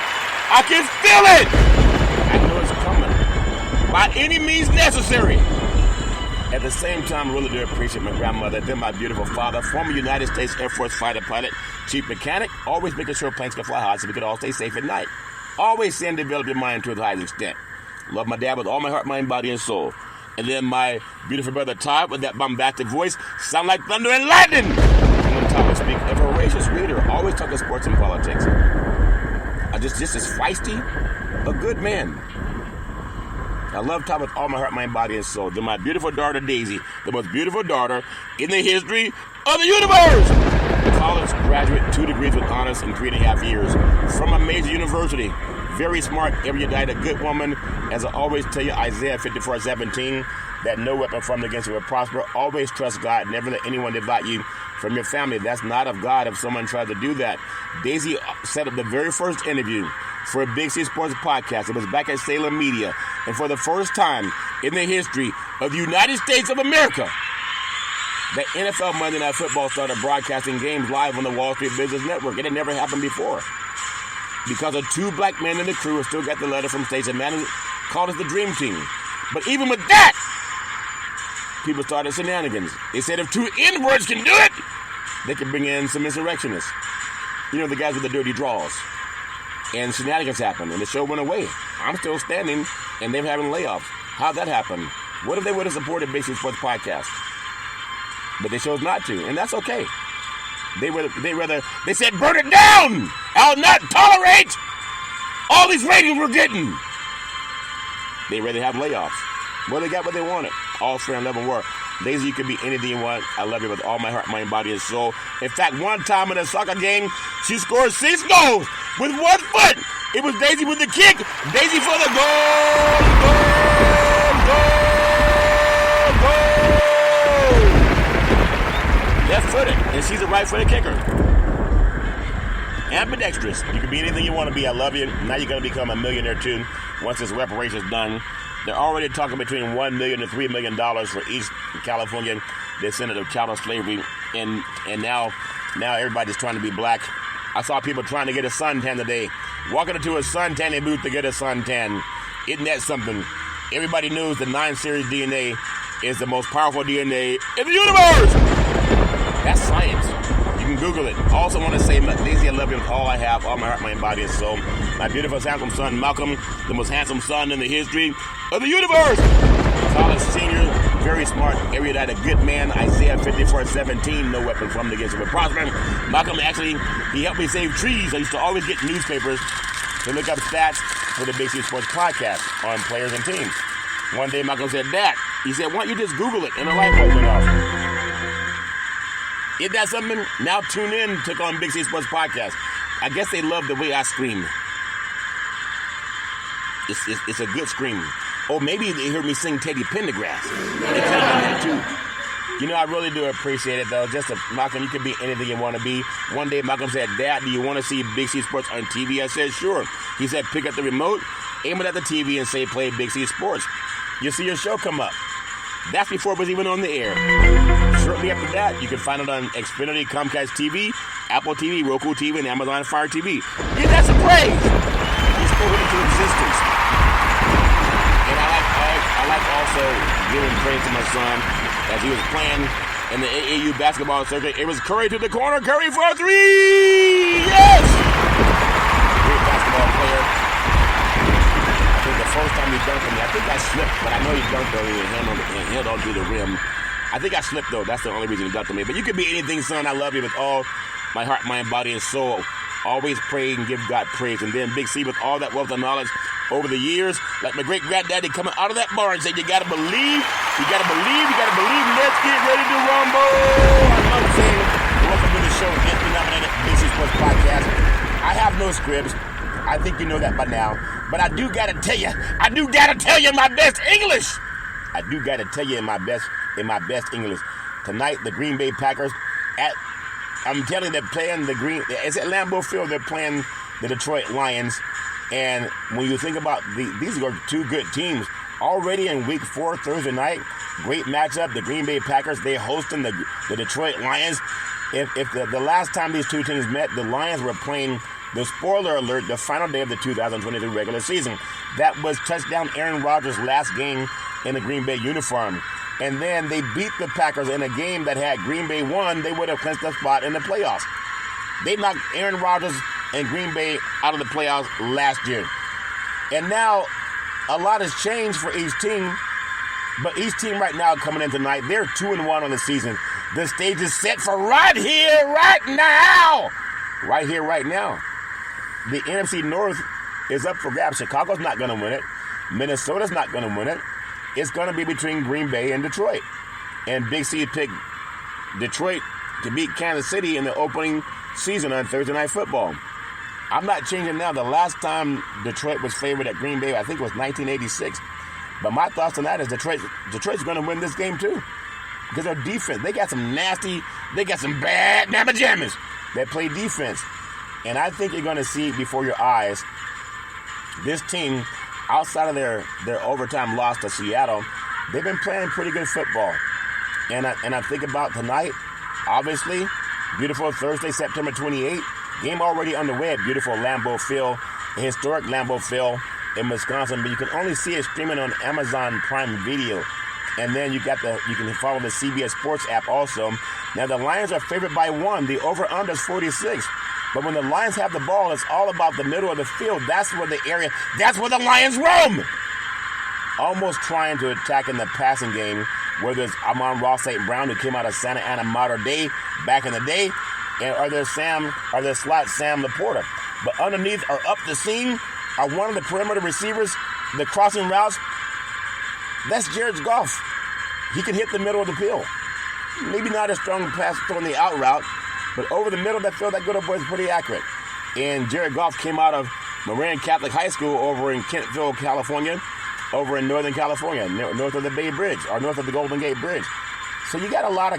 I can feel it. I know it's coming. By any means necessary. At the same time, I really do appreciate my grandmother, then my beautiful father, former United States Air Force fighter pilot, chief mechanic, always making sure planes can fly high so we could all stay safe at night. Always saying develop your mind to the highest extent. Love my dad with all my heart, mind, body, and soul. And then my beautiful brother Todd with that bombastic voice, sound like thunder and lightning. And when Todd would speak, a voracious reader, always talking sports and politics. Just as feisty, a good man. I love Todd with all my heart, mind, body, and soul. Then my beautiful daughter Daisy, the most beautiful daughter in the history of the universe. College graduate, 2 degrees with honors in 3.5 years from a major university. Very smart, erudite, a good woman. As I always tell you, Isaiah 54:17, that no weapon formed against you will prosper. Always trust God. Never let anyone divide you from your family. That's not of God if someone tries to do that. Daisy set up the very first interview for a Big C Sports podcast. It was back at Salem Media. And for the first time in the history of the United States of America, the NFL Monday Night Football started broadcasting games live on the Wall Street Business Network. It had never happened before. Because of 2 black men in the crew who still got the letter from station manager, called us the Dream Team. But even with that, people started shenanigans. They said if 2 N-words can do it, they can bring in some insurrectionists. You know, the guys with the dirty draws. And shenanigans happened, and the show went away. I'm still standing, and they're having layoffs. How'd that happen? What if they would have supported Big C Sports Podcast? But they chose not to, and that's okay. They said, burn it down! I'll not tolerate all these ratings we're getting. They rather have layoffs. Well, they got what they wanted. All fair and level war. Daisy, you can be anything you want. I love you with all my heart, mind, body, and soul. In fact, one time in a soccer game, she scored 6 goals with 1 foot. It was Daisy with the kick. Daisy for the goal. Left-footed, and she's a right-footed kicker. Ambidextrous. You can be anything you want to be. I love you. Now you're going to become a millionaire, too, once this reparations done. They're already talking between $1 million to $3 million for each California descendant of chattel slavery. And now everybody's trying to be black. I saw people trying to get a suntan today. Walking into a suntanning booth to get a suntan. Isn't that something? Everybody knows the 9 series DNA is the most powerful DNA in the universe. That's science. You can Google it. I also want to say, Daisy, I love you with all I have, all my heart, mind, body, and soul. My beautiful, handsome son, Malcolm, the most handsome son in the history of the universe. College senior, very smart, erudite, a good man. Isaiah 54:17, no weapon formed against him will prosper. Malcolm, actually, he helped me save trees. I used to always get newspapers to look up stats for the Big C Sports podcast on players and teams. One day, Malcolm said, Dad, he said, why don't you just Google it? And a light bulb went off. Isn't that something? Now TuneIn took on Big C Sports Podcast. I guess they love the way I scream. It's a good scream. Or maybe they heard me sing Teddy Pendergrass. They could have done that too. You know, I really do appreciate it, though. Malcolm, you can be anything you want to be. One day, Malcolm said, Dad, do you want to see Big C Sports on TV? I said, sure. He said, pick up the remote, aim it at the TV, and say, play Big C Sports. You'll see your show come up. That's before it was even on the air. Shortly after that, you can find it on Xfinity, Comcast TV, Apple TV, Roku TV, and Amazon Fire TV. Yeah, that's a praise. He spoke it into existence. And I like also giving praise to my son as he was playing in the AAU basketball circuit. It was Curry to the corner, Curry for 3! Yes! Great he dunked on me. I think I slipped, but I know he dunked on me and held on to the rim. I think I slipped, though. That's the only reason he dunked on me. But you could be anything, son. I love you with all my heart, mind, body, and soul. Always pray and give God praise. And then Big C with all that wealth of knowledge over the years, like my great-granddaddy coming out of that bar and saying, you got to believe, you got to believe, you got to believe. Let's get ready to rumble. I love saying, welcome to the show, Anthony-nominated Big C Sports Podcast. I have no scripts. I think you know that by now. But I do got to tell you in my best English. I do got to tell you in my best English. Tonight, the Green Bay Packers I'm telling you, they're playing it's at Lambeau Field, they're playing the Detroit Lions. And when you think about these are two good teams. Already in week 4, Thursday night, great matchup. The Green Bay Packers, they're hosting the Detroit Lions. If the last time these two teams met, the Lions were playing, the spoiler alert, the final day of the 2023 regular season. That was touchdown Aaron Rodgers' last game in the Green Bay uniform. And then they beat the Packers in a game that had Green Bay won, they would have clinched a spot in the playoffs. They knocked Aaron Rodgers and Green Bay out of the playoffs last year. And now a lot has changed for each team, but each team right now coming in tonight, they're 2-1 on the season. The stage is set for right here, right now. Right here, right now. The NFC North is up for grabs. Chicago's not going to win it. Minnesota's not going to win it. It's going to be between Green Bay and Detroit. And Big C picked Detroit to beat Kansas City in the opening season on Thursday Night Football. I'm not changing now. The last time Detroit was favored at Green Bay, I think it was 1986. But my thoughts on that is Detroit's going to win this game too. Because their defense, they got some bad mamma jammas that play defense. And I think you're going to see before your eyes this team, outside of their overtime loss to Seattle, they've been playing pretty good football. And I think about tonight, obviously, beautiful Thursday, September 28th, game already underway at beautiful Lambeau Field, historic Lambeau Field in Wisconsin, but you can only see it streaming on Amazon Prime Video. And then you can follow the CBS Sports app also. Now the Lions are favored by 1. The over-under is 46. But when the Lions have the ball, it's all about the middle of the field. That's where the Lions roam. Almost trying to attack in the passing game, whether it's Amon-Ra St. Brown, who came out of Santa Ana Mater Dei back in the day, or there's slot Sam Laporta. But underneath or up the seam are one of the perimeter receivers, the crossing routes. That's Jared Goff. He can hit the middle of the field. Maybe not a strong pass throwing the out route, but over the middle of that field, that good old boy is pretty accurate. And Jared Goff came out of Moran Catholic High School over in Kentville, California, over in Northern California, north of the Bay Bridge, or north of the Golden Gate Bridge. So you got a lot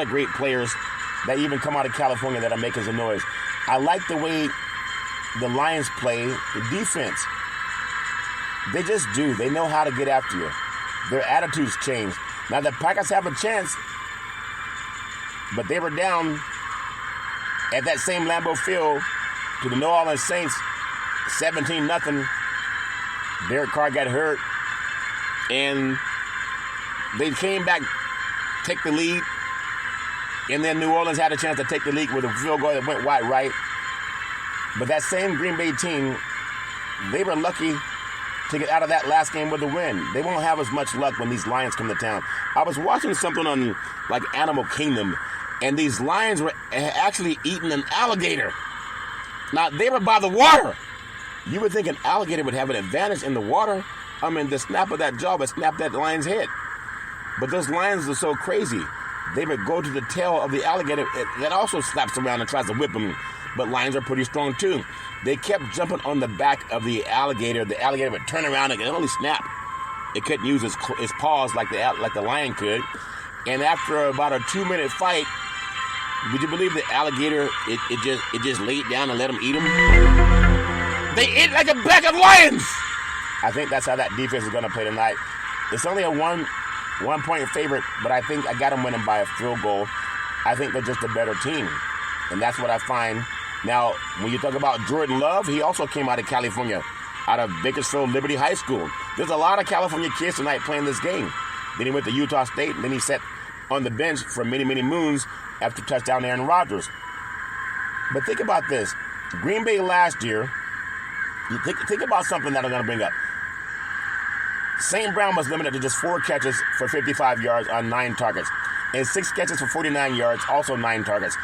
of great players that even come out of California that are making some noise. I like the way the Lions play the defense. They just do. They know how to get after you. Their attitudes change. Now the Packers have a chance, but they were down at that same Lambeau Field to the New Orleans Saints, 17-0. Derek Carr got hurt, and they came back, take the lead, and then New Orleans had a chance to take the lead with a field goal that went wide right. But that same Green Bay team, they were lucky to get out of that last game with a win. They won't have as much luck when these Lions come to town. I was watching something on like Animal Kingdom, and these lions were actually eating an alligator. Now, they were by the water. You would think an alligator would have an advantage in the water. I mean, the snap of that jaw would snap that lion's head. But those lions are so crazy. They would go to the tail of the alligator that also slaps around and tries to whip them. But lions are pretty strong too. They kept jumping on the back of the alligator. The alligator would turn around and it only snap. It couldn't use its paws like the lion could. And after about a 2-minute fight, would you believe the alligator, it just laid down and let them eat them? They ate like a pack of lions! I think that's how that defense is going to play tonight. It's only a one-point favorite, but I think I got them winning by a field goal. I think they're just a better team. And that's what I find. Now, when you talk about Jordan Love, he also came out of California, out of Bakersfield Liberty High School. There's a lot of California kids tonight playing this game. Then he went to Utah State, and then he sat on the bench for many, many moons after touchdown Aaron Rodgers. But think about this. Green Bay last year, you think about something that I'm going to bring up. St. Brown was limited to just 4 catches for 55 yards on 9 targets, and 6 catches for 49 yards, also 9 targets,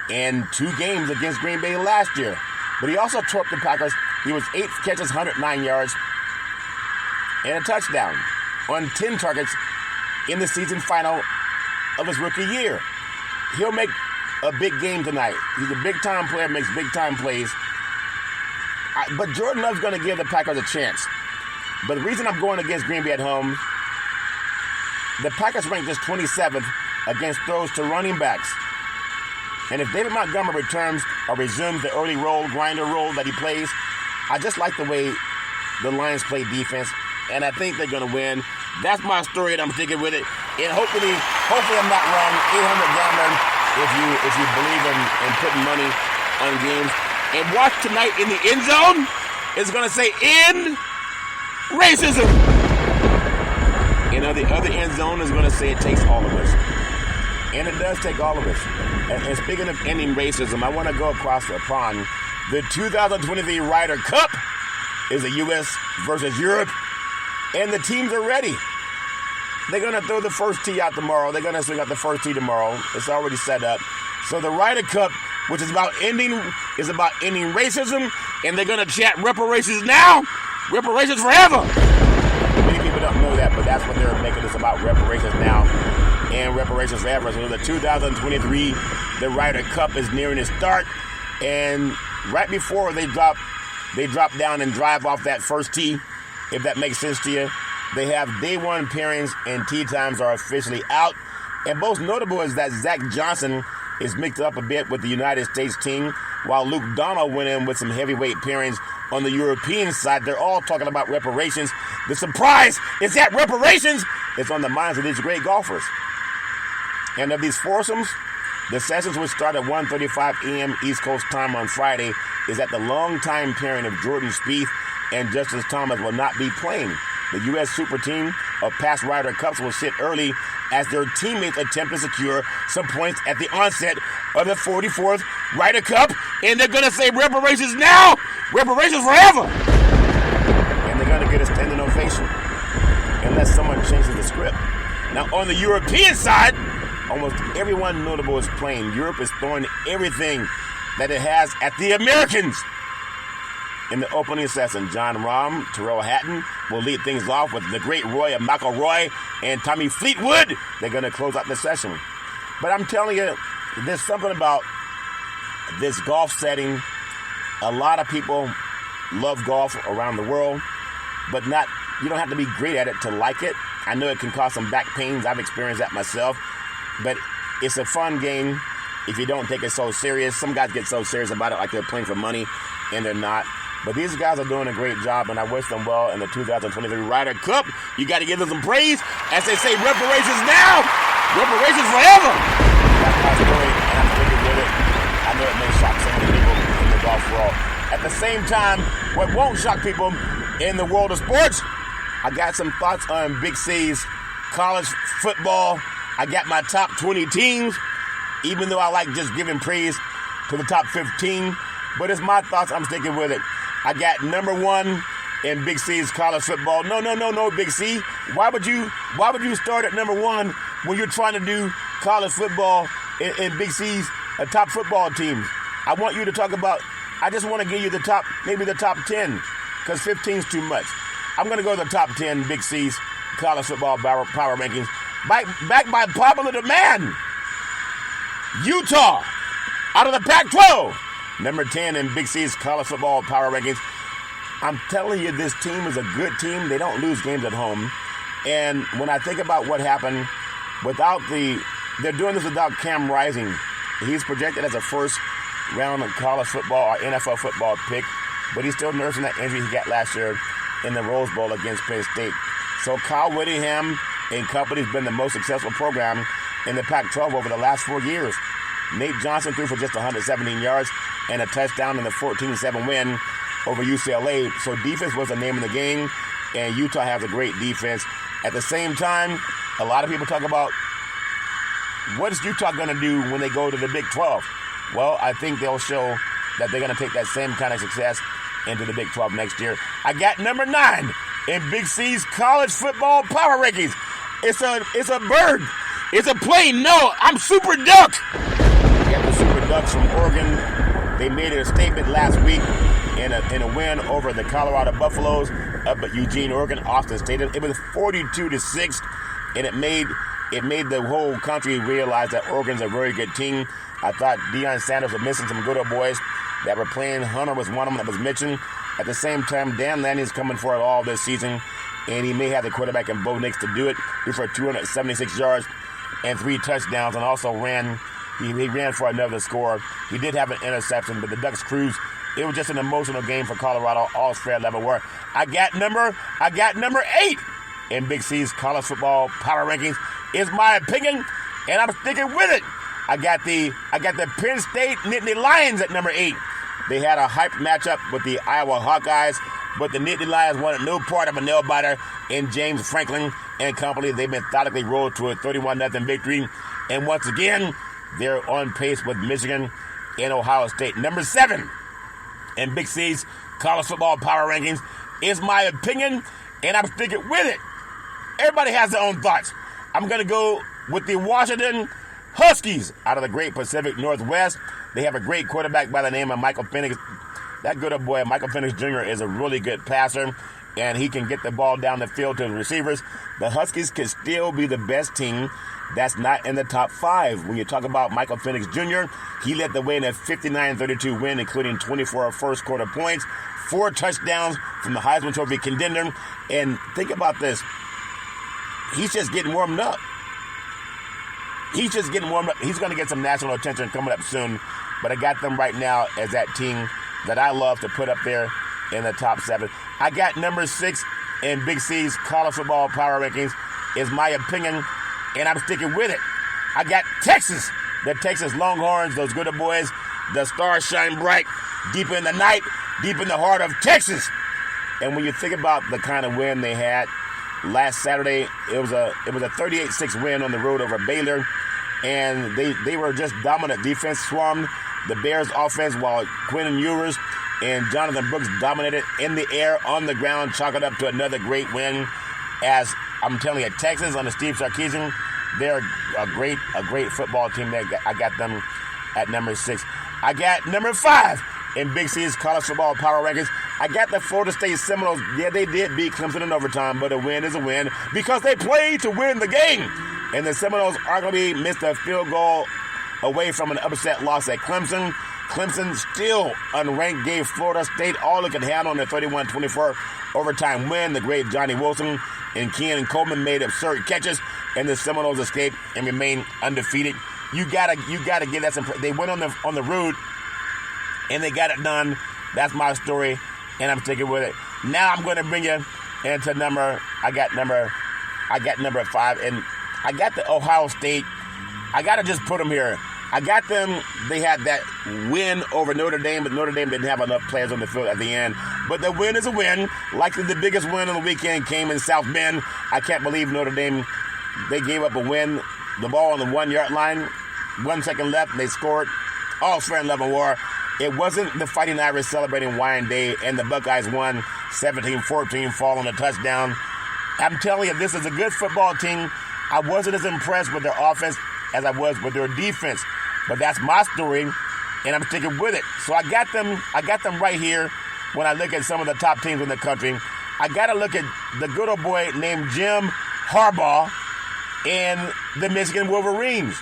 in 2 games against Green Bay last year. But he also tore up the Packers. He was 8 catches, 109 yards, and a touchdown on 10 targets in the season final of his rookie year. He'll make a big game tonight. He's a big-time player, makes big-time plays. But Jordan Love's going to give the Packers a chance. But the reason I'm going against Green Bay at home, the Packers ranked just 27th against throws to running backs. And if David Montgomery returns or resumes the early grinder role that he plays, I just like the way the Lions play defense, and I think they're going to win. That's my story, and I'm sticking with it. And hopefully I'm not wrong. 800 gambler, if you believe in putting money on games. And watch tonight in the end zone. It's going to say end racism. And the other end zone is going to say it takes all of us. And it does take all of us. And speaking of ending racism, I want to go across the pond. The 2023 Ryder Cup is the U.S. versus Europe. And the teams are ready. They're going to throw the first tee out tomorrow. They're going to swing out the first tee tomorrow. It's already set up. So the Ryder Cup, which is about ending racism, and they're going to chant reparations now, reparations forever. Many people don't know that, but that's what they're making this about, reparations now and reparations forever. So the 2023, the Ryder Cup is nearing its start, and right before they drop down and drive off that first tee, if that makes sense to you, they have day one pairings and tee times are officially out. And most notable is that Zach Johnson is mixed up a bit with the United States team, while Luke Donald went in with some heavyweight pairings on the European side. They're all talking about reparations. The surprise is that reparations is on the minds of these great golfers. And of these foursomes, the sessions, which start at 1:35 a.m. East Coast time on Friday, is at the long-time pairing of Jordan Spieth and Justice Thomas will not be playing. The U.S. Super Team of past Ryder Cups will sit early as their teammates attempt to secure some points at the onset of the 44th Ryder Cup. And they're going to say reparations now, reparations forever. And they're going to get a standing ovation unless someone changes the script. Now, on the European side, almost everyone notable is playing. Europe is throwing everything that it has at the Americans. In the opening session, John Rahm, Tyrrell Hatton will lead things off with the great Roy of McIlroy and Tommy Fleetwood. They're going to close out the session. But I'm telling you, there's something about this golf setting. A lot of people love golf around the world, but you don't have to be great at it to like it. I know it can cause some back pains. I've experienced that myself. But it's a fun game if you don't take it so serious. Some guys get so serious about it like they're playing for money, and they're not. But these guys are doing a great job, and I wish them well in the 2023 Ryder Cup. You got to give them some praise. As they say, reparations now, reparations forever. That's my story, and I'm sticking with it. I know it may shock some of the people in the golf world. At the same time, what won't shock people in the world of sports, I got some thoughts on Big C's college football. I got my top 20 teams, even though I like just giving praise to the top 15. But it's my thoughts. I'm sticking with it. I got number 1 in Big C's college football. No, Big C. Why would you start at number 1 when you're trying to do college football in Big C's top football teams? I want you to talk about, I just want to give you maybe the top 10, because 15 is too much. I'm going to go to the top 10 Big C's college football power rankings. Backed by popular demand. Utah, out of the Pac-12. Number 10 in Big C's college football power rankings. I'm telling you, this team is a good team. They don't lose games at home. And when I think about what happened, they're doing this without Cam Rising. He's projected as a first round of college football or NFL football pick, but he's still nursing that injury he got last year in the Rose Bowl against Penn State. So Kyle Whittingham and company has been the most successful program in the Pac-12 over the last 4 years. Nate Johnson threw for just 117 yards and a touchdown in the 14-7 win over UCLA. So defense was the name of the game, and Utah has a great defense. At the same time, a lot of people talk about what is Utah going to do when they go to the Big 12. Well, I think they'll show that they're going to take that same kind of success into the Big 12 next year. I got number 9 in Big C's college football power rankings. It's a bird. It's a plane. No, I'm Super Duck. We got the Super Ducks from Oregon. They made a statement last week in a win over the Colorado Buffaloes up at Eugene, Oregon, Austin Stadium. It was 42-6, and it made the whole country realize that Oregon's a very good team. I thought Deion Sanders was missing some good old boys that were playing. Hunter was one of them that was mentioned. At the same time, Dan Lanning's coming for it all this season, and he may have the quarterback in Bo Nix to do it. He for 276 yards and 3 touchdowns, and also ran. He ran for another score. He did have an interception, but the Ducks cruised. It was just an emotional game for Colorado, all fair level work. I got number 8 in Big C's college football power rankings. Is my opinion, and I'm sticking with it. I got the Penn State Nittany Lions at number 8. They had a hype matchup with the Iowa Hawkeyes, but the Nittany Lions wanted no part of a nail-biter in James Franklin and company. They methodically rolled to a 31-0 victory, and once again, they're on pace with Michigan and Ohio State. Number 7 in Big C's college football power rankings is my opinion, and I'm sticking with it. Everybody has their own thoughts. I'm going to go with the Washington Huskies out of the great Pacific Northwest. They have a great quarterback by the name of Michael Penix. That good old boy, Michael Penix Jr., is a really good passer, and he can get the ball down the field to the receivers. The Huskies could still be the best team that's not in the top 5. When you talk about Michael Penix Jr., he led the way in a 59-32 win, including 24 first quarter points, 4 touchdowns from the Heisman Trophy contender. And think about this. He's just getting warmed up. He's going to get some national attention coming up soon. But I got them right now as that team that I love to put up there in the top 7. I got number 6 in Big C's college football power rankings is my opinion, and I'm sticking with it. I got Texas, the Texas Longhorns, those good boys. The stars shine bright deep in the night, deep in the heart of Texas. And when you think about the kind of win they had last Saturday, it was a 38-6 win on the road over Baylor, and they were just dominant. Defense swarmed the Bears' offense while Quentin Ewers and Jonathan Brooks dominated in the air, on the ground, chalk it up to another great win. As I'm telling you, Texas under Steve Sarkisian, they're a great football team. I got them at number 6. I got number 5 in Big C's college football power rankings. I got the Florida State Seminoles. Yeah, they did beat Clemson in overtime, but a win is a win because they played to win the game. And the Seminoles arguably missed a field goal away from an upset loss at Clemson. Clemson, still unranked, gave Florida State all it could handle in a 31-24 overtime win. The great Johnny Wilson and Keenan Coleman made absurd catches, and the Seminoles escaped and remained undefeated. You gotta get that some. They went on the road, and they got it done. That's my story, and I'm sticking with it. Now I'm going to bring you into number 5, and I got the Ohio State. I got to just put them here. I got them. They had that win over Notre Dame, but Notre Dame didn't have enough players on the field at the end. But the win is a win. Likely the biggest win of the weekend came in South Bend. I can't believe Notre Dame, they gave up a win. The ball on the 1-yard line, 1 second left, and they scored. All fair and level war. It wasn't the Fighting Irish celebrating Wine Day, and the Buckeyes won 17-14, following a touchdown. I'm telling you, this is a good football team. I wasn't as impressed with their offense as I was with their defense. But that's my story, and I'm sticking with it. So I got them right here when I look at some of the top teams in the country. I got to look at the good old boy named Jim Harbaugh and the Michigan Wolverines.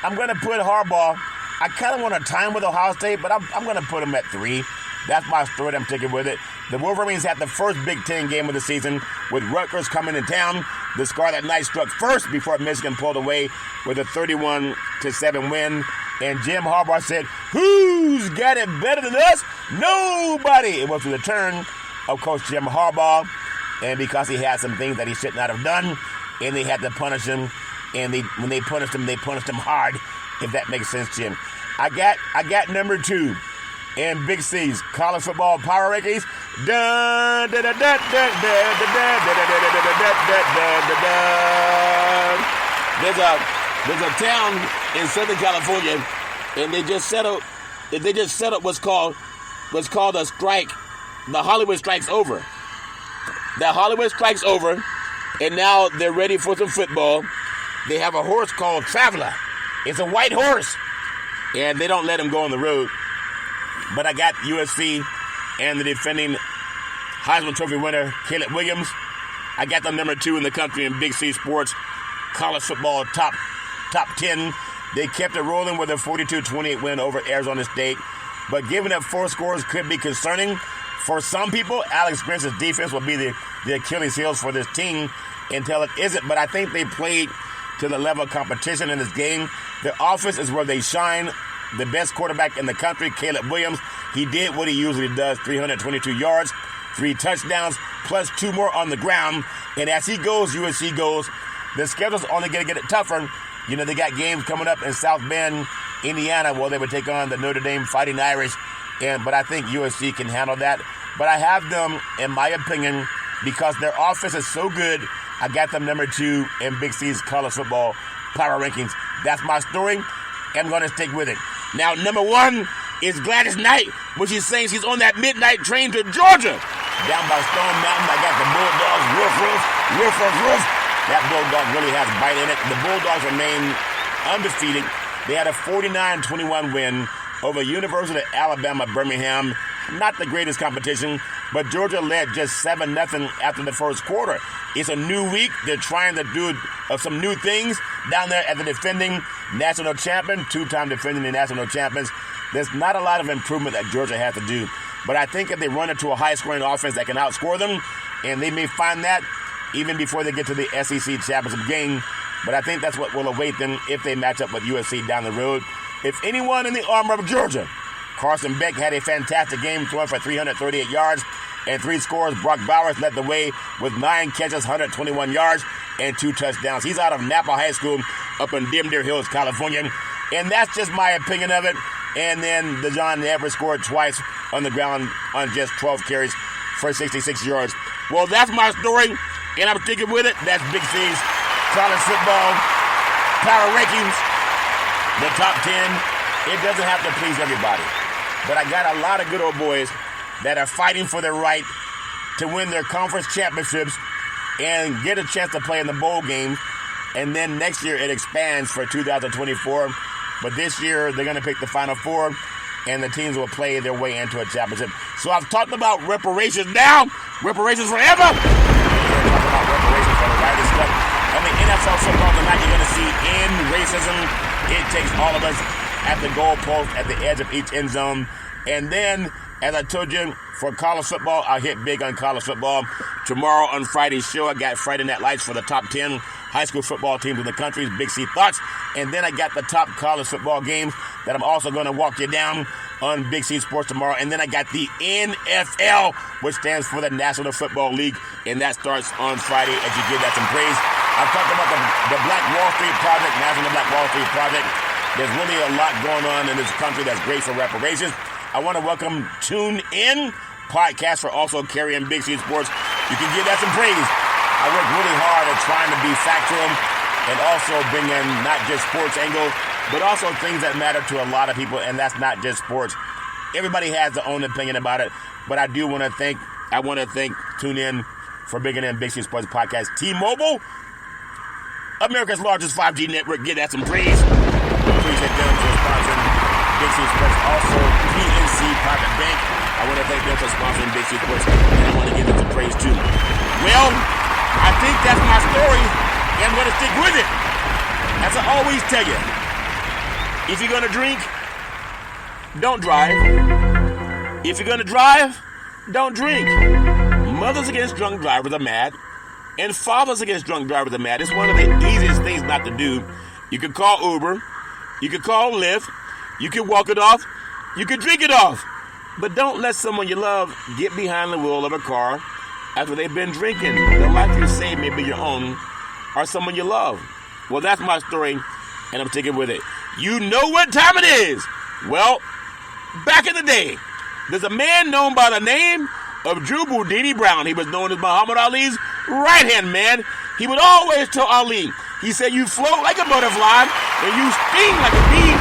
I'm going to put Harbaugh. I kind of want to time with Ohio State, but I'm going to put him at 3. That's my story. I'm sticking with it. The Wolverines had the first Big Ten game of the season with Rutgers coming to town. The Scarlet Knights struck first before Michigan pulled away with a 31-7 win. And Jim Harbaugh said, "Who's got it better than us? Nobody." It was the return of Coach Jim Harbaugh, and because he had some things that he should not have done, and they had to punish him. And when they punished him hard. If that makes sense, Jim. I got number 2 in Big C's college football power rankings. There's a town in Southern California, and they just set up what's called a strike. The Hollywood strike's over. that Hollywood strike's over, and now they're ready for some football. They have a horse called Traveler. It's a white horse, and they don't let him go on the road. But I got USC and the defending Heisman Trophy winner, Caleb Williams. I got them number 2 in the country in Big C Sports college football top 10. They kept it rolling with a 42-28 win over Arizona State. But giving up 4 scores could be concerning. For some people, Alex Grinch's defense will be the Achilles heels for this team until it isn't. But I think they played to the level of competition in this game. Their offense is where they shine. The best quarterback in the country, Caleb Williams, he did what he usually does, 322 yards, 3 touchdowns, plus 2 more on the ground. And as he goes, USC goes. The schedule's only going to get it tougher. You know, they got games coming up in South Bend, Indiana, where they would take on the Notre Dame Fighting Irish. But I think USC can handle that. But I have them, in my opinion, because their offense is so good, I got them number 2 in Big C's college football power rankings. That's my story. I'm going to stick with it. Now, number 1 is Gladys Knight, when she's saying she's on that midnight train to Georgia. Down by Stone Mountain, I got the Bulldogs, roof, roof, roof, roof, roof. That Bulldog really has bite in it. The Bulldogs remain undefeated. They had a 49-21 win over University of Alabama, Birmingham. Not the greatest competition, but Georgia led just 7-0 after the first quarter. It's a new week. They're trying to do some new things down there at the defending national champion, 2-time defending the national champions. There's not a lot of improvement that Georgia has to do. But I think if they run into a high-scoring offense that can outscore them, and they may find that even before they get to the SEC championship game. But I think that's what will await them if they match up with USC down the road. If anyone in the armor of Georgia, Carson Beck had a fantastic game, throwing for 338 yards and 3 scores. Brock Bowers led the way with 9 catches, 121 yards, and 2 touchdowns. He's out of Napa High School up in Deer Hills, California. And that's just my opinion of it. And then DeJohn Everett scored twice on the ground on just 12 carries for 66 yards. Well, that's my story, and I'm sticking with it. That's Big C's college football power rankings, the top 10. It doesn't have to please everybody. But I got a lot of good old boys that are fighting for their right to win their conference championships and get a chance to play in the bowl game. And then next year it expands for 2024. But this year they're going to pick the Final Four, and the teams will play their way into a championship. So I've talked about reparations now. Reparations forever. We're talking about reparations for the Ryder stuff. On the NFL football tonight, you're going to see in racism. It takes all of us at the goalpost, at the edge of each end zone. And then, as I told you, for college football, I'll hit big on college football. Tomorrow on Friday's show, I got Friday Night Lights for the top 10 high school football teams in the country's Big C Thoughts. And then I got the top college football games that I'm also going to walk you down on Big C Sports tomorrow. And then I got the NFL, which stands for the National Football League. And that starts on Friday as you give that some praise. I've talked about the Black Wall Street Project, National Black Wall Street Project. There's really a lot going on in this country that's great for reparations. I want to welcome Tune In podcast for also carrying Big C Sports. You can give that some praise. I work really hard at trying to be factual and also bring in not just sports angle, but also things that matter to a lot of people, and that's not just sports. Everybody has their own opinion about it, but I want to thank Tune In for bringing in Big C Sports podcast. T-Mobile, America's largest 5G network, give that some praise. Appreciate them for sponsoring Big C Sports. Also, PNC Private Bank, I want to thank them for sponsoring Big C Sports, and I want to give them some praise too. Well, I think that's my story, and I'm going to stick with it. As I always tell you, if you're going to drink, don't drive. If you're going to drive, don't drink. Mothers against drunk drivers are mad, and fathers against drunk drivers are mad. It's one of the easiest things not to do. You could call Uber, you could call Lyft, you could walk it off, you could drink it off. But don't let someone you love get behind the wheel of a car after they've been drinking. The life you save may be your own or someone you love. Well, that's my story, and I'm sticking with it. You know what time it is. Well, back in the day, there's a man known by the name of Drew Boudini Brown. He was known as Muhammad Ali's right-hand man. He would always tell Ali, he said, you float like a butterfly, and you sting like a bee.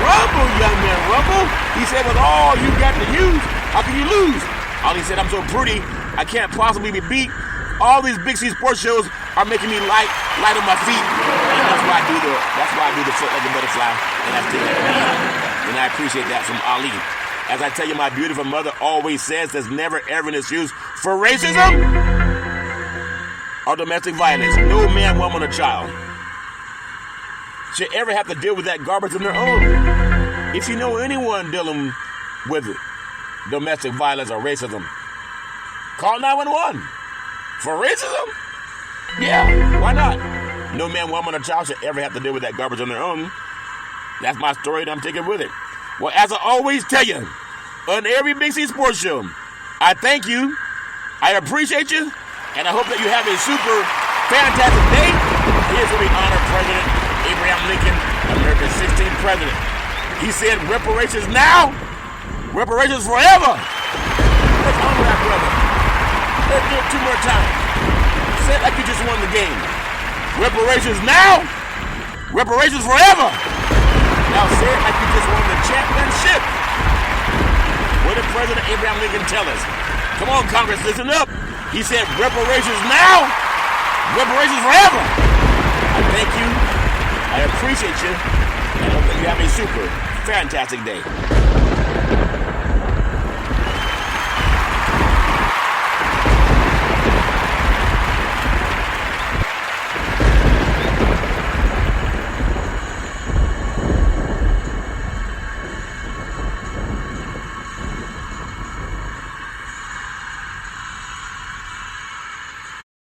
Rumble, young man, rumble. He said, with all you got to use, how can you lose? Ali said, I'm so pretty, I can't possibly be beat. all these Big C sports shows are making me light on my feet. And that's why I do the foot like a butterfly. And I appreciate that from Ali. As I tell you, my beautiful mother always says there's never ever an excuse for racism or domestic violence. No man, woman, or child should ever have to deal with that garbage on their own. If you know anyone dealing with domestic violence or racism, call 911. For racism? Yeah, why not? No man, woman, or child should ever have to deal with that garbage on their own. That's my story that I'm taking with it. Well, as I always tell you, on every Big C Sports Show, I thank you, I appreciate you, and I hope that you have a super fantastic day. Here's where we honor President Abraham Lincoln, America's 16th president. He said, reparations now, reparations forever. Let's honor that brother. Let's do it 2 more times. Say it like you just won the game. Reparations now, reparations forever. Now say it like you just won the championship. What did President Abraham Lincoln tell us? Come on, Congress, listen up. He said, reparations now, reparations forever. I thank you, I appreciate you, and I hope that you have a super fantastic day.